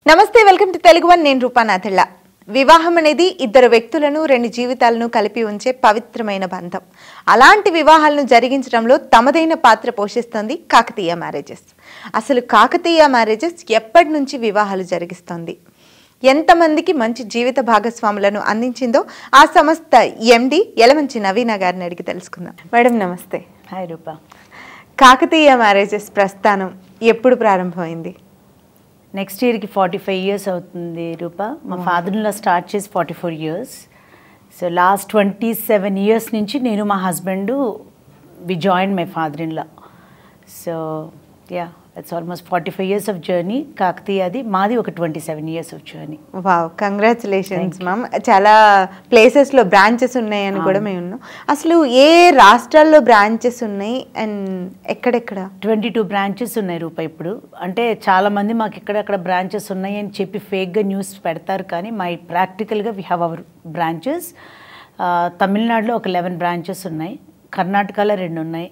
నమస్తే welcome to Telugu one నేను రూపానాథిళ్ళ వివాహం అనేది ఇద్దరు వ్యక్తులను రెండు జీవితాలను కలిపి ఉంచే పవిత్రమైన బంధం అలాంటి వివాహాలను జరిగించడంలో తమదైన పాత్ర పోషిస్తుంది కాకతీయ మ్యారేజెస్ అసలు కాకతీయ మ్యారేజెస్ ఎప్పటి నుంచి వివాహాలు జరిగిస్తుంది ఎంతమందికి మంచి జీవిత భాగస్వాములను అందించిందో ఆ సంస్థ ఎండి యలమంచి నవీన గారిని అడిగి తెలుసుకుందాం మేడం నమస్తే హాయ్ రూపా కాకతీయ మ్యారేజెస్ ప్రస్థానం ఎప్పుడు ప్రారంభమైంది నెక్స్ట్ ఇయర్కి 45 years అవుతుంది రూపా మా ఫాదర్లో స్టార్ట్ చేసి 44 years సో లాస్ట్ 27 years నుంచి నేను మా husband we join my father in law so ya it's almost 45 years of journey Kakatiya అది మాది ఒక 27 years of journey wow congratulations ma'am చాలా ప్లేసెస్లో బ్రాంచెస్ ఉన్నాయని కూడా మేము ఉన్నాం అసలు ఏ రాష్ట్రాల్లో బ్రాంచెస్ ఉన్నాయి అండ్ ఎక్కడెక్కడ 22 branches ఉన్నాయి రూపా ఇప్పుడు అంటే చాలామంది మాకు ఎక్కడెక్కడ బ్రాంచెస్ ఉన్నాయి అని చెప్పి ఫేక్గా న్యూస్ పెడతారు కానీ మై ప్రాక్టికల్గా వీ హ్యావ్ అవర్ బ్రాంచెస్ తమిళనాడులో ఒక 11 branches ఉన్నాయి కర్ణాటకలో 2 ఉన్నాయి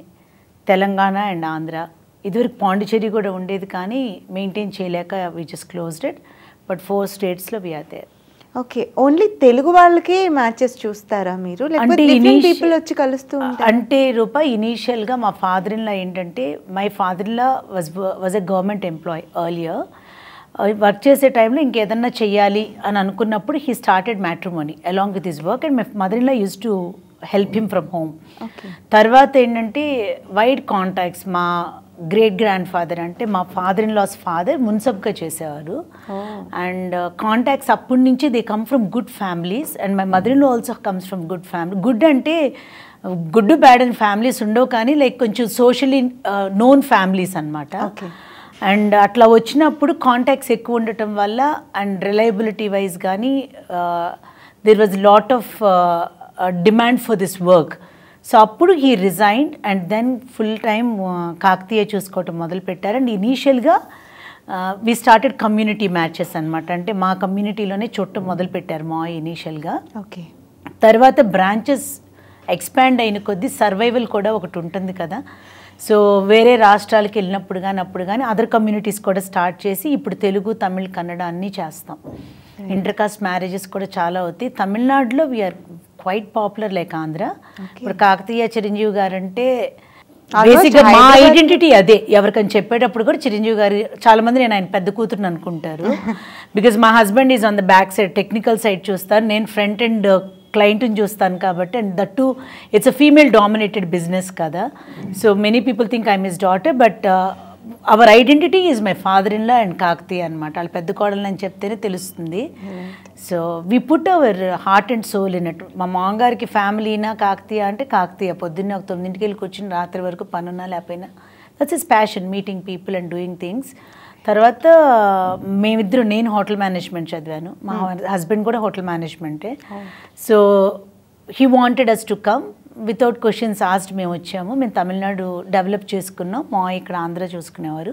తెలంగాణ అండ్ ఆంధ్ర ఇదివరకు పాండిచేరి కూడా ఉండేది కానీ మెయింటైన్ చేయలేక we just closed it but 4 స్టేట్స్లో we are there okay only Telugu వాళ్ళకే మ్యాచెస్ చూస్తారా మీరు లేకపోతే డిఫరెంట్ పీపుల్ వచ్చి కలుస్తూ ఉంటారా అంటే రూపా ఇనీషియల్గా మా ఫాదర్ ఇన్ లా ఏంటంటే my father in law was a government employee earlier work చేసే టైంలో ఇంకేదన్నా చెయ్యాలి అని అనుకున్నప్పుడు he started matrimony along with his work and my mother in law use to help him from home తర్వాత ఏంటంటే వైడ్ కాంటాక్ట్స్ మా గ్రేట్ గ్రాండ్ ఫాదర్ అంటే మా ఫాదర్ ఇన్ లాస్ ఫాదర్ మున్సబ్గా చేసేవారు అండ్ కాంటాక్ట్స్ అప్పటి నుంచి they come from good families and my mother in law also comes from good family good అంటే good bad and families ఉండవు కానీ like కొంచెం సోషలీ నోన్ ఫ్యామిలీస్ అనమాట అండ్ అట్లా వచ్చినప్పుడు కాంటాక్ట్స్ ఎక్కువ ఉండటం వల్ల అండ్ రిలయబిలిటీ వైజ్ కానీ there was lot of demand for this work so అప్పుడు he resigned and then full time Kakatiya చూసుకోవటం మొదలుపెట్టారు అండ్ ఇనీషియల్గా వి స్టార్టెడ్ కమ్యూనిటీ మ్యాచెస్ అనమాట అంటే మా కమ్యూనిటీలోనే చూడటం మొదలుపెట్టారు మా ఇనీషియల్గా ఓకే తర్వాత బ్రాంచెస్ ఎక్స్పాండ్ అయిన కొద్దీ సర్వైవల్ కూడా ఒకటి ఉంటుంది కదా సో వేరే రాష్ట్రాలకు వెళ్ళినప్పుడు కానీ అప్పుడు కానీ అదర్ కమ్యూనిటీస్ కూడా స్టార్ట్ చేసి ఇప్పుడు తెలుగు తమిళ్ కన్నడ అన్నీ చేస్తాం ఇంటర్ కాస్ట్ మ్యారేజెస్ కూడా చాలా అవుతాయి తమిళనాడులో we are quite popular like Andhra ఇప్పుడు కాకతీయ చిరంజీవి గారు అంటే బేసిక్గా మా ఐడెంటిటీ అదే ఎవరికని చెప్పేటప్పుడు కూడా చిరంజీవి గారు చాలా మంది నేను ఆయన పెద్ద కూతురుని అనుకుంటారు బికాజ్ మా husband is on the back side technical side చూస్తారు నేను ఫ్రంట్ అండ్ క్లయింట్ని చూస్తాను కాబట్టి and that too it's a female dominated business కదా so many people think I'm his daughter but our identity is my father in law and Kakatiya అనమాట వాళ్ళ పెద్ద కోడలు అని చెప్తేనే తెలుస్తుంది so we put our heart and soul in it మా మామగారికి ఫ్యామిలీనా కాకతీయ అంటే కాకతీయ పొద్దున్నే ఒక 9 గంటలకు కూర్చుని రాత్రి వరకు పనున్నా లేకపోయినా that's is passion meeting people and doing things తర్వాత మేమిద్దరు నేను హోటల్ మేనేజ్మెంట్ చదివాను మా హస్బెండ్ కూడా హోటల్ మేనేజ్మెంటే so he wanted us to come without questions asked మేము వచ్చాము మేము తమిళనాడు డెవలప్ చేసుకున్నాం మా ఇక్కడ ఆంధ్ర చూసుకునేవారు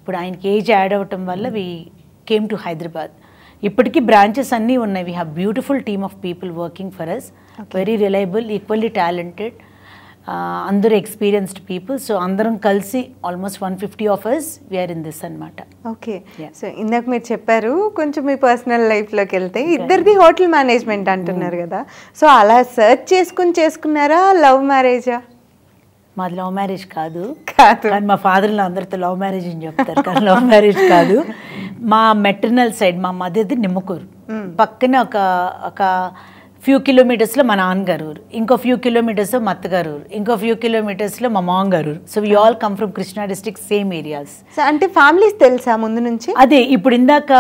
ఇప్పుడు ఆయనకి ఏజ్ యాడ్ అవ్వటం వల్ల వీ కేమ్ టు హైదరాబాద్ ఇప్పటికీ బ్రాంచెస్ అన్నీ ఉన్నాయి we have beautiful team of people working for us very reliable equally talented అందరూ ఎక్స్పీరియన్స్డ్ పీపుల్ సో అందరం కలిసి almost 150 of us we are in this అనమాట ఓకే సో ఇందాక మీరు చెప్పారు కొంచెం మీ పర్సనల్ లైఫ్లోకి వెళ్తే ఇద్దరిది హోటల్ మేనేజ్మెంట్ అంటున్నారు కదా సో అలా సర్చ్ చేసుకున్నారా లవ్ మ్యారేజా మాది లవ్ మ్యారేజ్ కాదు కానీ మా ఫాదర్లో అందరితో లవ్ మ్యారేజ్ అని చెప్తారు కానీ లవ్ మ్యారేజ్ కాదు మా మెటర్నల్ సైడ్ మా మదర్ది నిమ్మకూరు పక్కనే ఒక ఫ్యూ కిలోమీటర్స్లో మా నాన్నగారు ఊరు ఇంకో ఫ్యూ కిలోమీటర్స్లో మా అత్తగారు ఊరు ఇంకో ఫ్యూ కిలోమీటర్స్లో మా మామగారు ఊరు so we all come from Krishna district same areas అంటే ఫ్యామిలీస్ తెలుసా ముందు నుంచి అదే ఇప్పుడు ఇందాక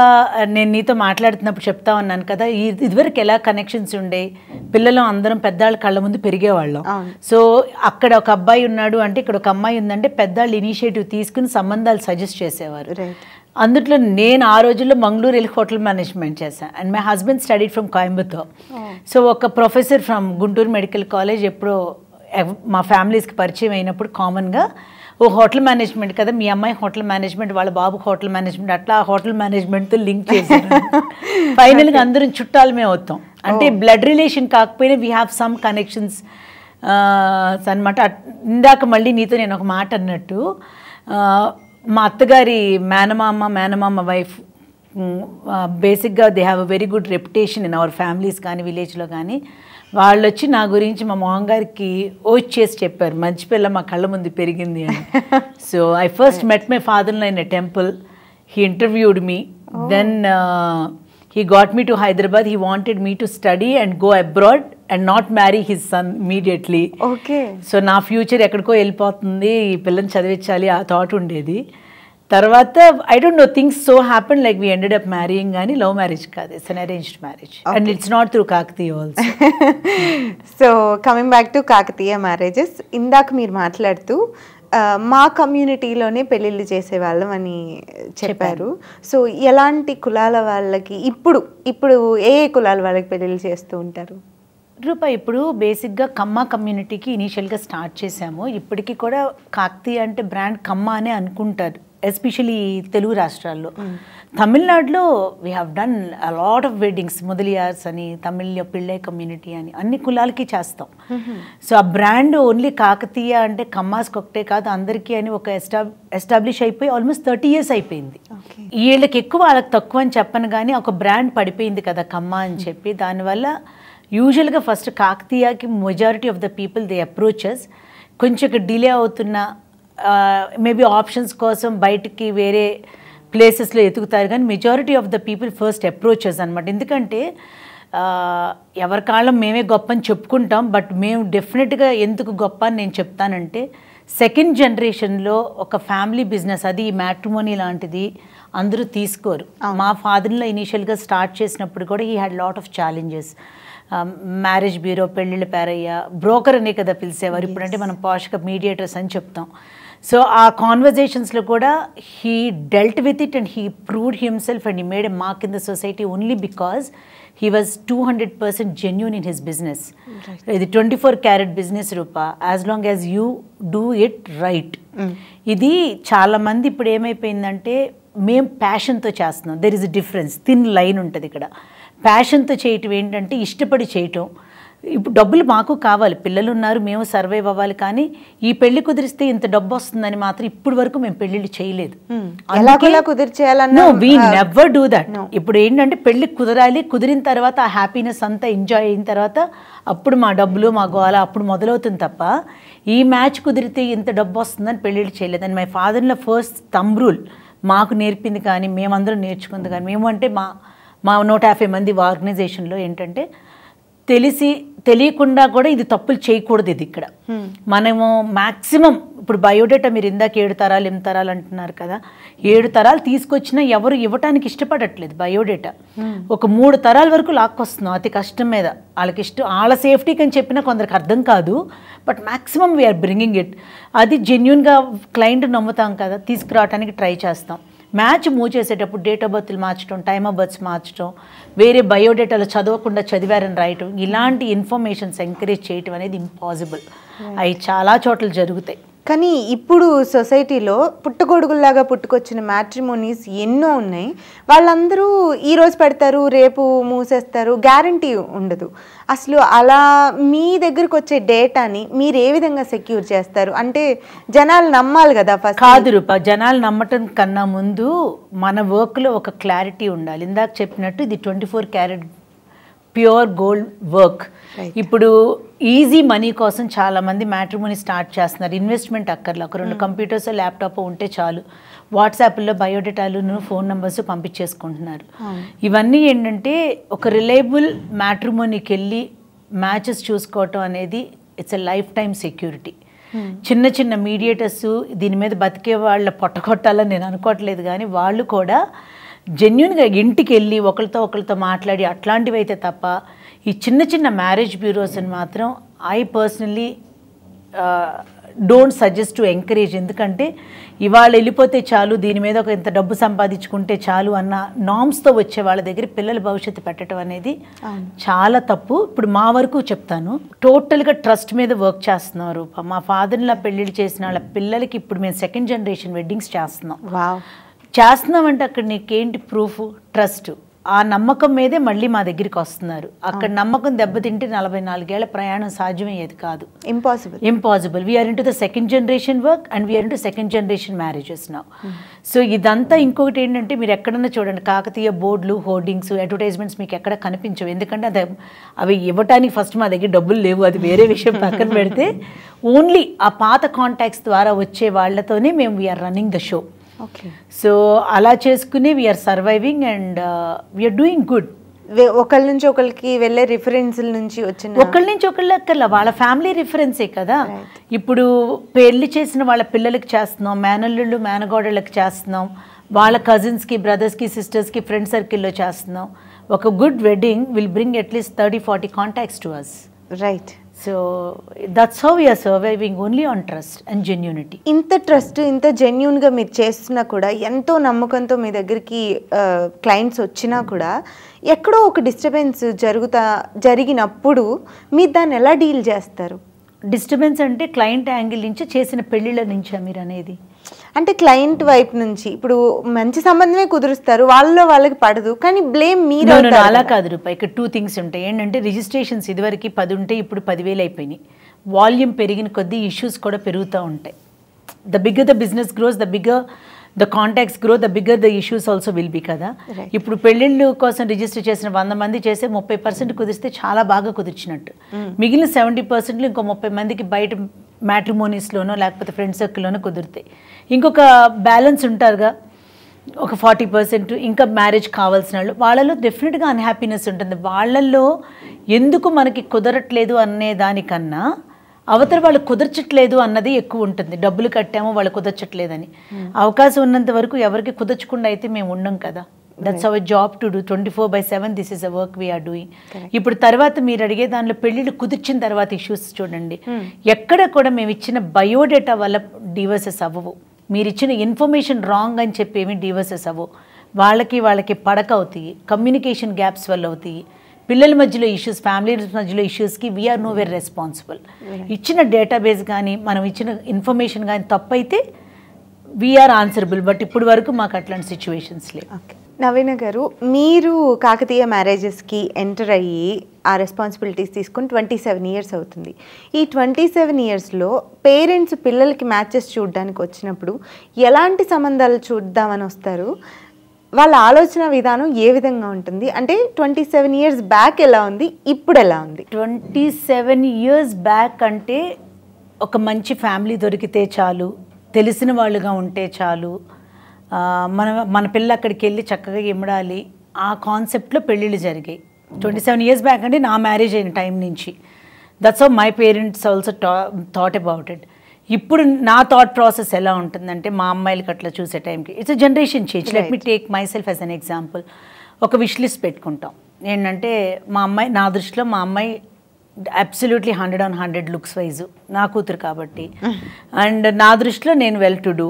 నేను నీతో మాట్లాడుతున్నప్పుడు చెప్తా ఉన్నాను కదా ఇదివరకు ఎలా కనెక్షన్స్ ఉండే పిల్లలు అందరం పెద్దవాళ్ళ కళ్ళ ముందు పెరిగేవాళ్ళం సో అక్కడ ఒక అబ్బాయి ఉన్నాడు అంటే ఇక్కడ ఒక అమ్మాయి ఉందంటే పెద్దవాళ్ళు ఇనిషియేటివ్ తీసుకుని సంబంధాలు సజెస్ట్ చేసేవారు అందుట్లో నేను ఆ రోజుల్లో మంగళూరు వెళ్ళి హోటల్ మేనేజ్మెంట్ చేశాను and my husband studied from Coimbatore so ఒక professor from Guntur medical college ఎప్పుడో మా ఫ్యామిలీస్కి పరిచయం అయినప్పుడు కామన్గా ఓ హోటల్ మేనేజ్మెంట్ కదా మీ అమ్మాయి హోటల్ మేనేజ్మెంట్ వాళ్ళ బాబు హోటల్ మేనేజ్మెంట్ అట్లా హోటల్ మేనేజ్మెంట్తో లింక్ చేశారు ఫైనల్గా అందరం చుట్టాలమే అవుతాం అంటే బ్లడ్ రిలేషన్ కాకపోయినా వీ హ్యావ్ సమ్ కనెక్షన్స్ అనమాట ఇందాక మళ్ళీ నీతో నేను ఒక మాట అన్నట్టు మా అత్తగారి మేనమామ వైఫ్ బేసిక్గా they have a very good reputation in our families కానీ విలేజ్లో కానీ. వాళ్ళు వచ్చి నా గురించి మా మామగారికి చేసి చెప్పారు, మంచి పిల్ల మా కళ్ళ ముందు పెరిగింది అని. So I first met my father in a temple. He interviewed me, then he got me to Hyderabad. He wanted me to study and go abroad and not marry his son immediately. Okay. So నా future ఎక్కడికో వెళ్ళిపోతుంది, ఈ పిల్లని చదివించాలి ఆ thought ఉండేది. తర్వాత I don't no things so happen like we ended up marrying, కానీ లవ్ మ్యారేజ్ కాదు, it's an arranged marriage and it's not through Kakatiya also. So coming back to Kakatiya marriages, ఇందాక మీరు మాట్లాడుతూ మా కమ్యూనిటీలోనే పెళ్ళిళ్ళు చేసేవాళ్ళం అని చెప్పారు. సో ఎలాంటి కులాల వాళ్ళకి ఇప్పుడు ఏ కులాల వాళ్ళకి పెళ్ళిళ్ళు చేస్తూ ఉంటారు? రూపా, ఇప్పుడు బేసిక్గా కమ్మ కమ్యూనిటీకి ఇనీషియల్గా స్టార్ట్ చేశాము. ఇప్పటికీ కూడా కాకతీయ అంటే బ్రాండ్ కమ్మ అనే అనుకుంటారు, ఎస్పెషలీ తెలుగు రాష్ట్రాల్లో. తమిళనాడులో we have done a lot of weddings, Mudaliars అని, తమిళ పిళ్ళై కమ్యూనిటీ అని, అన్ని కులాలకి చేస్తాం. సో ఆ బ్రాండ్ ఓన్లీ కాకతీయ అంటే కమ్మాస్కి ఒకటే కాదు, అందరికీ అని ఒక ఎస్టాబ్లిష్ అయిపోయి ఆల్మోస్ట్ 30 years అయిపోయింది. వీళ్ళకి ఎక్కువ వాళ్ళకి తక్కువ అని చెప్పను, కానీ ఒక బ్రాండ్ పడిపోయింది కదా కమ్మ అని చెప్పి. దానివల్ల యూజువల్గా ఫస్ట్ కాకతీయకి majority of the people they approaches. కొంచెం డిలే అవుతున్న మేబీ ఆప్షన్స్ కోసం బయటికి వేరే ప్లేసెస్లో ఎతుకుతారు, కానీ majority of the people first approaches అనమాట. ఎందుకంటే ఎవరి కాళ్ళం మేమే గొప్ప అని చెప్పుకుంటాం, బట్ మేము డెఫినెట్గా ఎందుకు గొప్ప అని నేను చెప్తానంటే, సెకండ్ జనరేషన్లో ఒక ఫ్యామిలీ బిజినెస్, అది మ్యాట్రిమోనీ లాంటిది అందరూ తీసుకోరు. మా ఫాదర్లో ఇనీషియల్గా స్టార్ట్ చేసినప్పుడు కూడా he had lot of challenges. Marriage bureau, పెళ్ళిళ్ళ పేరయ్య, బ్రోకర్ అనే కదా పిలిచేవారు, ఇప్పుడంటే మనం పాష్గా మీడియేటర్స్ అని చెప్తాం. సో ఆ కాన్వర్జేషన్స్లో కూడా he dealt with it and he proved himself and he made a mark in the society only because he was 200% genuine in his business. ఇది 24 carat business Rupa, as long as you do it right. ఇది చాలామంది ఇప్పుడు ఏమైపోయిందంటే, మేము ప్యాషన్తో చేస్తున్నాం. There is a difference, thin line ఉంటుంది ఇక్కడ. ప్యాషన్తో చేయటం ఏంటంటే ఇష్టపడి చేయటం. ఇప్పుడు డబ్బులు మాకు కావాలి, పిల్లలు ఉన్నారు, మేము సర్వైవ్ అవ్వాలి, కానీ ఈ పెళ్లి కుదిరిస్తే ఇంత డబ్బు వస్తుందని మాత్రం ఇప్పుడు వరకు మేము పెళ్లిళ్ళు చేయలేదు. We never do that. ఇప్పుడు ఏంటంటే పెళ్లి కుదరాలి, కుదిరిన తర్వాత ఆ హ్యాపీనెస్ అంతా ఎంజాయ్ అయిన తర్వాత అప్పుడు మా డబ్బులు మా గోల అప్పుడు మొదలవుతుంది తప్ప, ఈ మ్యాచ్ కుదిరితే ఇంత డబ్బు వస్తుందని పెళ్లిళ్ళు చేయలేదు. అండ్ మై ఫాదర్లో ఫస్ట్ థంబ్ రూల్ మాకు నేర్పింది, కానీ మేమందరం నేర్చుకుంది. కానీ మేము అంటే మా 150 మంది ఆర్గనైజేషన్లో ఏంటంటే తెలియకుండా కూడా ఇది తప్పులు చేయకూడదు. ఇది ఇక్కడ మనము మ్యాక్సిమం ఇప్పుడు బయోడేటా మీరు ఇందాక 7 తరాలు 8 తరాలు అంటున్నారు కదా, 7 తరాలు తీసుకొచ్చినా ఎవరు ఇవ్వటానికి ఇష్టపడట్లేదు బయోడేటా. ఒక 3 తరాల వరకు లాక్కొస్తున్నాం అతి కష్టం మీద. వాళ్ళకి ఇష్టం, వాళ్ళ సేఫ్టీకి అని చెప్పినా కొందరికి అర్థం కాదు, but maximum we are bringing it. అది జెన్యున్గా క్లయింట్ నమ్ముతాం కదా, తీసుకురావడానికి ట్రై చేస్తాం. మ్యాచ్ మూవ్ చేసేటప్పుడు డేట్ ఆఫ్ బర్త్లు మార్చడం, టైమ్ ఆఫ్ బర్త్స్ మార్చడం, వేరే బయోడేటాలో చదవకుండా చదివారని రాయటం, ఇలాంటి ఇన్ఫర్మేషన్స్ ఎంకరేజ్ చేయటం అనేది ఇంపాసిబుల్. అవి చాలా చోట్ల జరుగుతాయి. కానీ ఇప్పుడు సొసైటీలో పుట్టగొడుగుల్లాగా పుట్టుకొచ్చిన మ్యాట్రిమోనీస్ ఎన్నో ఉన్నాయి. వాళ్ళందరూ ఈరోజు పెడతారు, రేపు మూసేస్తారు, గ్యారంటీ ఉండదు. అసలు అలా మీ దగ్గరకు వచ్చే డేటాని మీరు ఏ విధంగా సెక్యూర్ చేస్తారు? అంటే జనాలు నమ్మాలి కదా ఫస్ట్. కాదు రూపా, జనాలు నమ్మటం కన్నా ముందు మన వర్క్లో ఒక క్లారిటీ ఉండాలి. ఇందాక చెప్పినట్టు ఇది 24 carat ప్యూర్ గోల్డ్ వర్క్. ఇప్పుడు ఈజీ మనీ కోసం చాలామంది మ్యాట్రిమోనీ స్టార్ట్ చేస్తున్నారు. ఇన్వెస్ట్మెంట్ అక్కర్లా, ఒక 2 కంప్యూటర్స్ ల్యాప్టాప్ ఉంటే చాలు, వాట్సాప్లో బయోడేటాలు ఫోన్ నెంబర్స్ పంపించేసుకుంటున్నారు. ఇవన్నీ ఏంటంటే ఒక రిలయబుల్ మ్యాట్రిమోనీకి వెళ్ళి మ్యాచెస్ చూసుకోవటం అనేది it's a life time security. చిన్న చిన్న మీడియేటర్స్ దీని మీద బతికే వాళ్ళ పొట్టగొట్టాలని నేను అనుకోవట్లేదు, కానీ వాళ్ళు కూడా జెన్యున్గా ఇంటికి వెళ్ళి ఒకరితో మాట్లాడి అట్లాంటివి అయితే తప్ప ఈ చిన్న చిన్న మ్యారేజ్ బ్యూరోస్ అని మాత్రం I personally don't suggest to encourage. ఎందుకంటే ఇవాళ వెళ్ళిపోతే చాలు, దీని మీద ఒక ఇంత డబ్బు సంపాదించుకుంటే చాలు అన్న నామ్స్తో వచ్చే వాళ్ళ దగ్గర పిల్లల భవిష్యత్తు పెట్టడం అనేది చాలా తప్పు. ఇప్పుడు మా వరకు చెప్తాను, టోటల్గా ట్రస్ట్ మీద వర్క్ చేస్తున్నారు. మా ఫాదర్లా పెళ్ళిళ్ళు చేసిన వాళ్ళ పిల్లలకి ఇప్పుడు మేము 2nd generation వెడ్డింగ్స్ చేస్తున్నాం. చేస్తున్నామంటే అక్కడ నీకేంటి ప్రూఫ్? ట్రస్ట్. ఆ నమ్మకం మీదే మళ్ళీ మా దగ్గరికి వస్తున్నారు. అక్కడ నమ్మకం దెబ్బతింటే 44 ఏళ్ల ప్రయాణం సాధ్యమయ్యేది కాదు. Impossible. We are into the second generation work and we are into second generation marriages now. So ఇదంతా ఇంకొకటి ఏంటంటే మీరు ఎక్కడన్నా చూడండి, కాకతీయ బోర్డులు, హోర్డింగ్స్, అడ్వర్టైజ్మెంట్స్ మీకు ఎక్కడ కనిపించవు. ఎందుకంటే అవి ఇవ్వటానికి ఫస్ట్ మా దగ్గర డబ్బులు లేవు, అది వేరే విషయం పక్కన పెడితే. ఓన్లీ ఆ పాత కాంటాక్ట్స్ ద్వారా వచ్చే వాళ్ళతోనే మేము we are running the show. So అలా చేసుకుని we are surviving and we are doing good. ఒకళ్ళ నుంచి ఒకరికి వెళ్ళే రిఫరెన్స్ల నుంచి వచ్చిన ఒకళ్ళ నుంచి ఒకళ్ళ వాళ్ళ ఫ్యామిలీ రిఫరెన్సే కదా. ఇప్పుడు పెళ్లి చేసిన వాళ్ళ పిల్లలకి చేస్తున్నాం, మేనల్లుళ్ళు మేనగోడళ్ళకి చేస్తున్నాం, వాళ్ళ కజిన్స్కి, బ్రదర్స్కి, సిస్టర్స్కి, ఫ్రెండ్ సర్కిల్లో చేస్తున్నాం. ఒక good wedding will bring at least 30-40 contacts to us. Right. So that's how we are surviving only on trust and genuinity. ఇంత ట్రస్ట్, ఇంత జెన్యూన్గా మీరు చేస్తున్నా కూడా, ఎంతో నమ్మకంతో మీ దగ్గరికి క్లయింట్స్ వచ్చినా కూడా ఎక్కడో ఒక డిస్టర్బెన్స్ జరిగినప్పుడు మీరు దాన్ని ఎలా డీల్ చేస్తారు? డిస్టర్బెన్స్ అంటే క్లయింట్ యాంగిల్ నుంచి, చేసిన పెళ్ళిళ్ళ నుంచా మీరు అనేది? అంటే క్లయింట్ వైపు నుంచి ఇప్పుడు మంచి సంబంధమే కుదురుస్తారు, వాళ్ళకి పడదు, కానీ బ్లేమ్ మీరు. అలా కాదు రూపా. ఇక్కడ 2 things ఉంటాయి. ఏంటంటే రిజిస్ట్రేషన్స్ ఇదివరకు 10 ఉంటే ఇప్పుడు 10,000 అయిపోయినాయి. వాల్యూమ్ పెరిగిన కొద్దీ ఇష్యూస్ కూడా పెరుగుతూ ఉంటాయి. The bigger the business gross, the bigger the contacts grow, the bigger the issues also will be కదా. ఇప్పుడు పెళ్ళిళ్ళు కోసం రిజిస్టర్ చేసిన 100 మంది చేసే 30% కుదిరిస్తే చాలా బాగా కుదిర్చినట్టు. మిగిలిన 70% ఇంకో 30 మందికి బయట మ్యాట్రిమోనీస్లోనో లేకపోతే ఫ్రెండ్ సర్కిల్లోనో కుదురుతాయి. ఇంకొక బ్యాలెన్స్ ఉంటారుగా, ఒక 40% ఇంకా మ్యారేజ్ కావాల్సిన వాళ్ళు, వాళ్ళలో డెఫినెట్గా అన్హ్యాపీనెస్ ఉంటుంది. వాళ్ళల్లో ఎందుకు మనకి కుదరట్లేదు అనే దానికన్నా అవతల వాళ్ళు కుదర్చట్లేదు అన్నది ఎక్కువ ఉంటుంది. డబ్బులు కట్టామో వాళ్ళు కుదర్చట్లేదని. అవకాశం ఉన్నంత వరకు ఎవరికి కుదర్చకుండా అయితే మేము ఉండం కదా. That's our job to do 24/7. This is a work we are doing. ఇప్పుడు తర్వాత మీరు అడిగే దానిలో పెళ్ళిళ్ళు కుదిర్చిన తర్వాత ఇష్యూస్ చూడండి, ఎక్కడ కూడా మేము ఇచ్చిన బయోడేటా వల్ల డివోర్సెస్ అవ్వవు. మీరు ఇచ్చిన ఇన్ఫర్మేషన్ రాంగ్ అని చెప్పి ఏమి డివోర్సెస్ అవ్వవు. వాళ్ళకి పడక అవుతాయి, కమ్యూనికేషన్ గ్యాప్స్ వల్ల అవుతాయి, పిల్లల మధ్యలో ఇష్యూస్, ఫ్యామిలీస్ మధ్యలో ఇష్యూస్కి వీఆర్ నో వేర్ రెస్పాన్సిబుల్. ఇచ్చిన డేటాబేస్ కానీ మనం ఇచ్చిన ఇన్ఫర్మేషన్ కానీ తప్పైతే వీఆర్ ఆన్సరబుల్. బట్ ఇప్పుడు వరకు మాకు అట్లాంటి సిచ్యువేషన్స్ లేవు. నవీన గారు, మీరు కాకతీయ మ్యారేజెస్కి ఎంటర్ అయ్యి ఆ రెస్పాన్సిబిలిటీస్ తీసుకుని 27 years అవుతుంది. ఈ 27 yearsలో పేరెంట్స్ పిల్లలకి మ్యాచెస్ చూడడానికి వచ్చినప్పుడు ఎలాంటి సంబంధాలు చూద్దామని వస్తారు? వాళ్ళ ఆలోచన విధానం ఏ విధంగా ఉంటుంది? అంటే 27 years బ్యాక్ ఎలా ఉంది, ఇప్పుడు ఎలా ఉంది? 27 years బ్యాక్ అంటే ఒక మంచి ఫ్యామిలీ దొరికితే చాలు, తెలిసిన వాళ్ళుగా ఉంటే చాలు, మన పిల్ల అక్కడికి వెళ్ళి చక్కగా ఇమ్మడాలి, ఆ కాన్సెప్ట్లో పెళ్ళిళ్ళు జరిగాయి. 27 years బ్యాక్ అంటే నా మ్యారేజ్ అయిన టైం నుంచి. That's how my parents also thought about it. ఇప్పుడు నా థాట్ ప్రాసెస్ ఎలా ఉంటుందంటే, మా అమ్మాయిలకి అట్లా చూసే టైంకి it's a generation change. Let me take my self as an example. ఒక విష్ లిస్ట్ పెట్టుకుంటాం. ఏంటంటే నా దృష్టిలో మా అమ్మాయి అబ్సల్యూట్లీ 100 on 100 లుక్స్ వైజ్, నా కూతురు కాబట్టి. అండ్ నా దృష్టిలో నేను వెల్ టు డూ,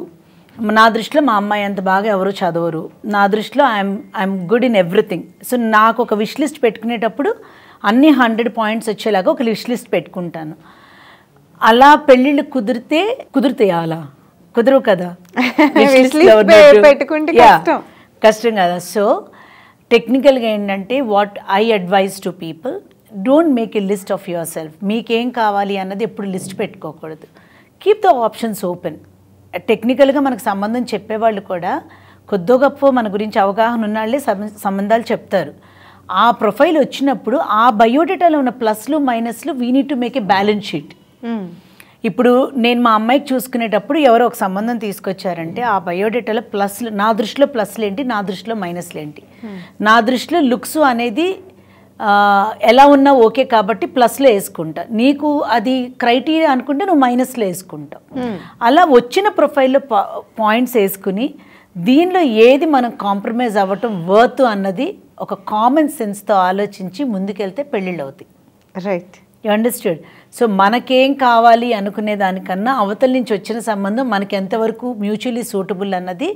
నా దృష్టిలో మా అమ్మాయి అంత బాగా ఎవరు చదవరు, నా దృష్టిలో I'm good in everything. So నాకు ఒక విష్ లిస్ట్ పెట్టుకునేటప్పుడు అన్ని 100 points వచ్చేలాగా ఒక విష్ లిస్ట్ పెట్టుకుంటాను. అలా పెళ్ళిళ్ళు కుదిరితే అలా కుదరవు కదా, కష్టం కదా. సో టెక్నికల్గా ఏంటంటే what I advise to people, don't make a list of yourself. మీకేం కావాలి అన్నది ఎప్పుడు లిస్ట్ పెట్టుకోకూడదు. Keep the options open. టెక్నికల్గా మనకు సంబంధం చెప్పేవాళ్ళు కూడా కొద్దో గొప్ప మన గురించి అవగాహన ఉన్నవాళ్ళే సంబంధాలు చెప్తారు. ఆ ప్రొఫైల్ వచ్చినప్పుడు ఆ బయోడేటాలో ఉన్న ప్లస్లు మైనస్లు we need to make a balance sheet. ఇప్పుడు నేను మా అమ్మాయికి చూసుకునేటప్పుడు ఎవరో ఒక సంబంధం తీసుకొచ్చారంటే ఆ బయోడేటాలో ప్లస్లు, నా దృష్టిలో ప్లస్లు ఏంటి, నా దృష్టిలో మైనస్లు ఏంటి. నా దృష్టిలో లుక్స్ అనేది ఎలా ఉన్నా ఓకే కాబట్టి ప్లస్లో వేసుకుంటా, నీకు అది క్రైటీరియా అనుకుంటే నువ్వు మైనస్లో వేసుకుంటావు. అలా వచ్చిన ప్రొఫైల్లో పాయింట్స్ వేసుకుని దీనిలో ఏది మనం కాంప్రమైజ్ అవ్వటం వర్త్ అన్నది ఒక కామన్ సెన్స్తో ఆలోచించి ముందుకెళ్తే పెళ్ళిళ్ళు అవుతాయి. Right, you understood. సో మనకేం కావాలి అనుకునే దానికన్నా అవతల నుంచి వచ్చిన సంబంధం మనకి ఎంతవరకు మ్యూచువల్లీ సూటబుల్ అన్నది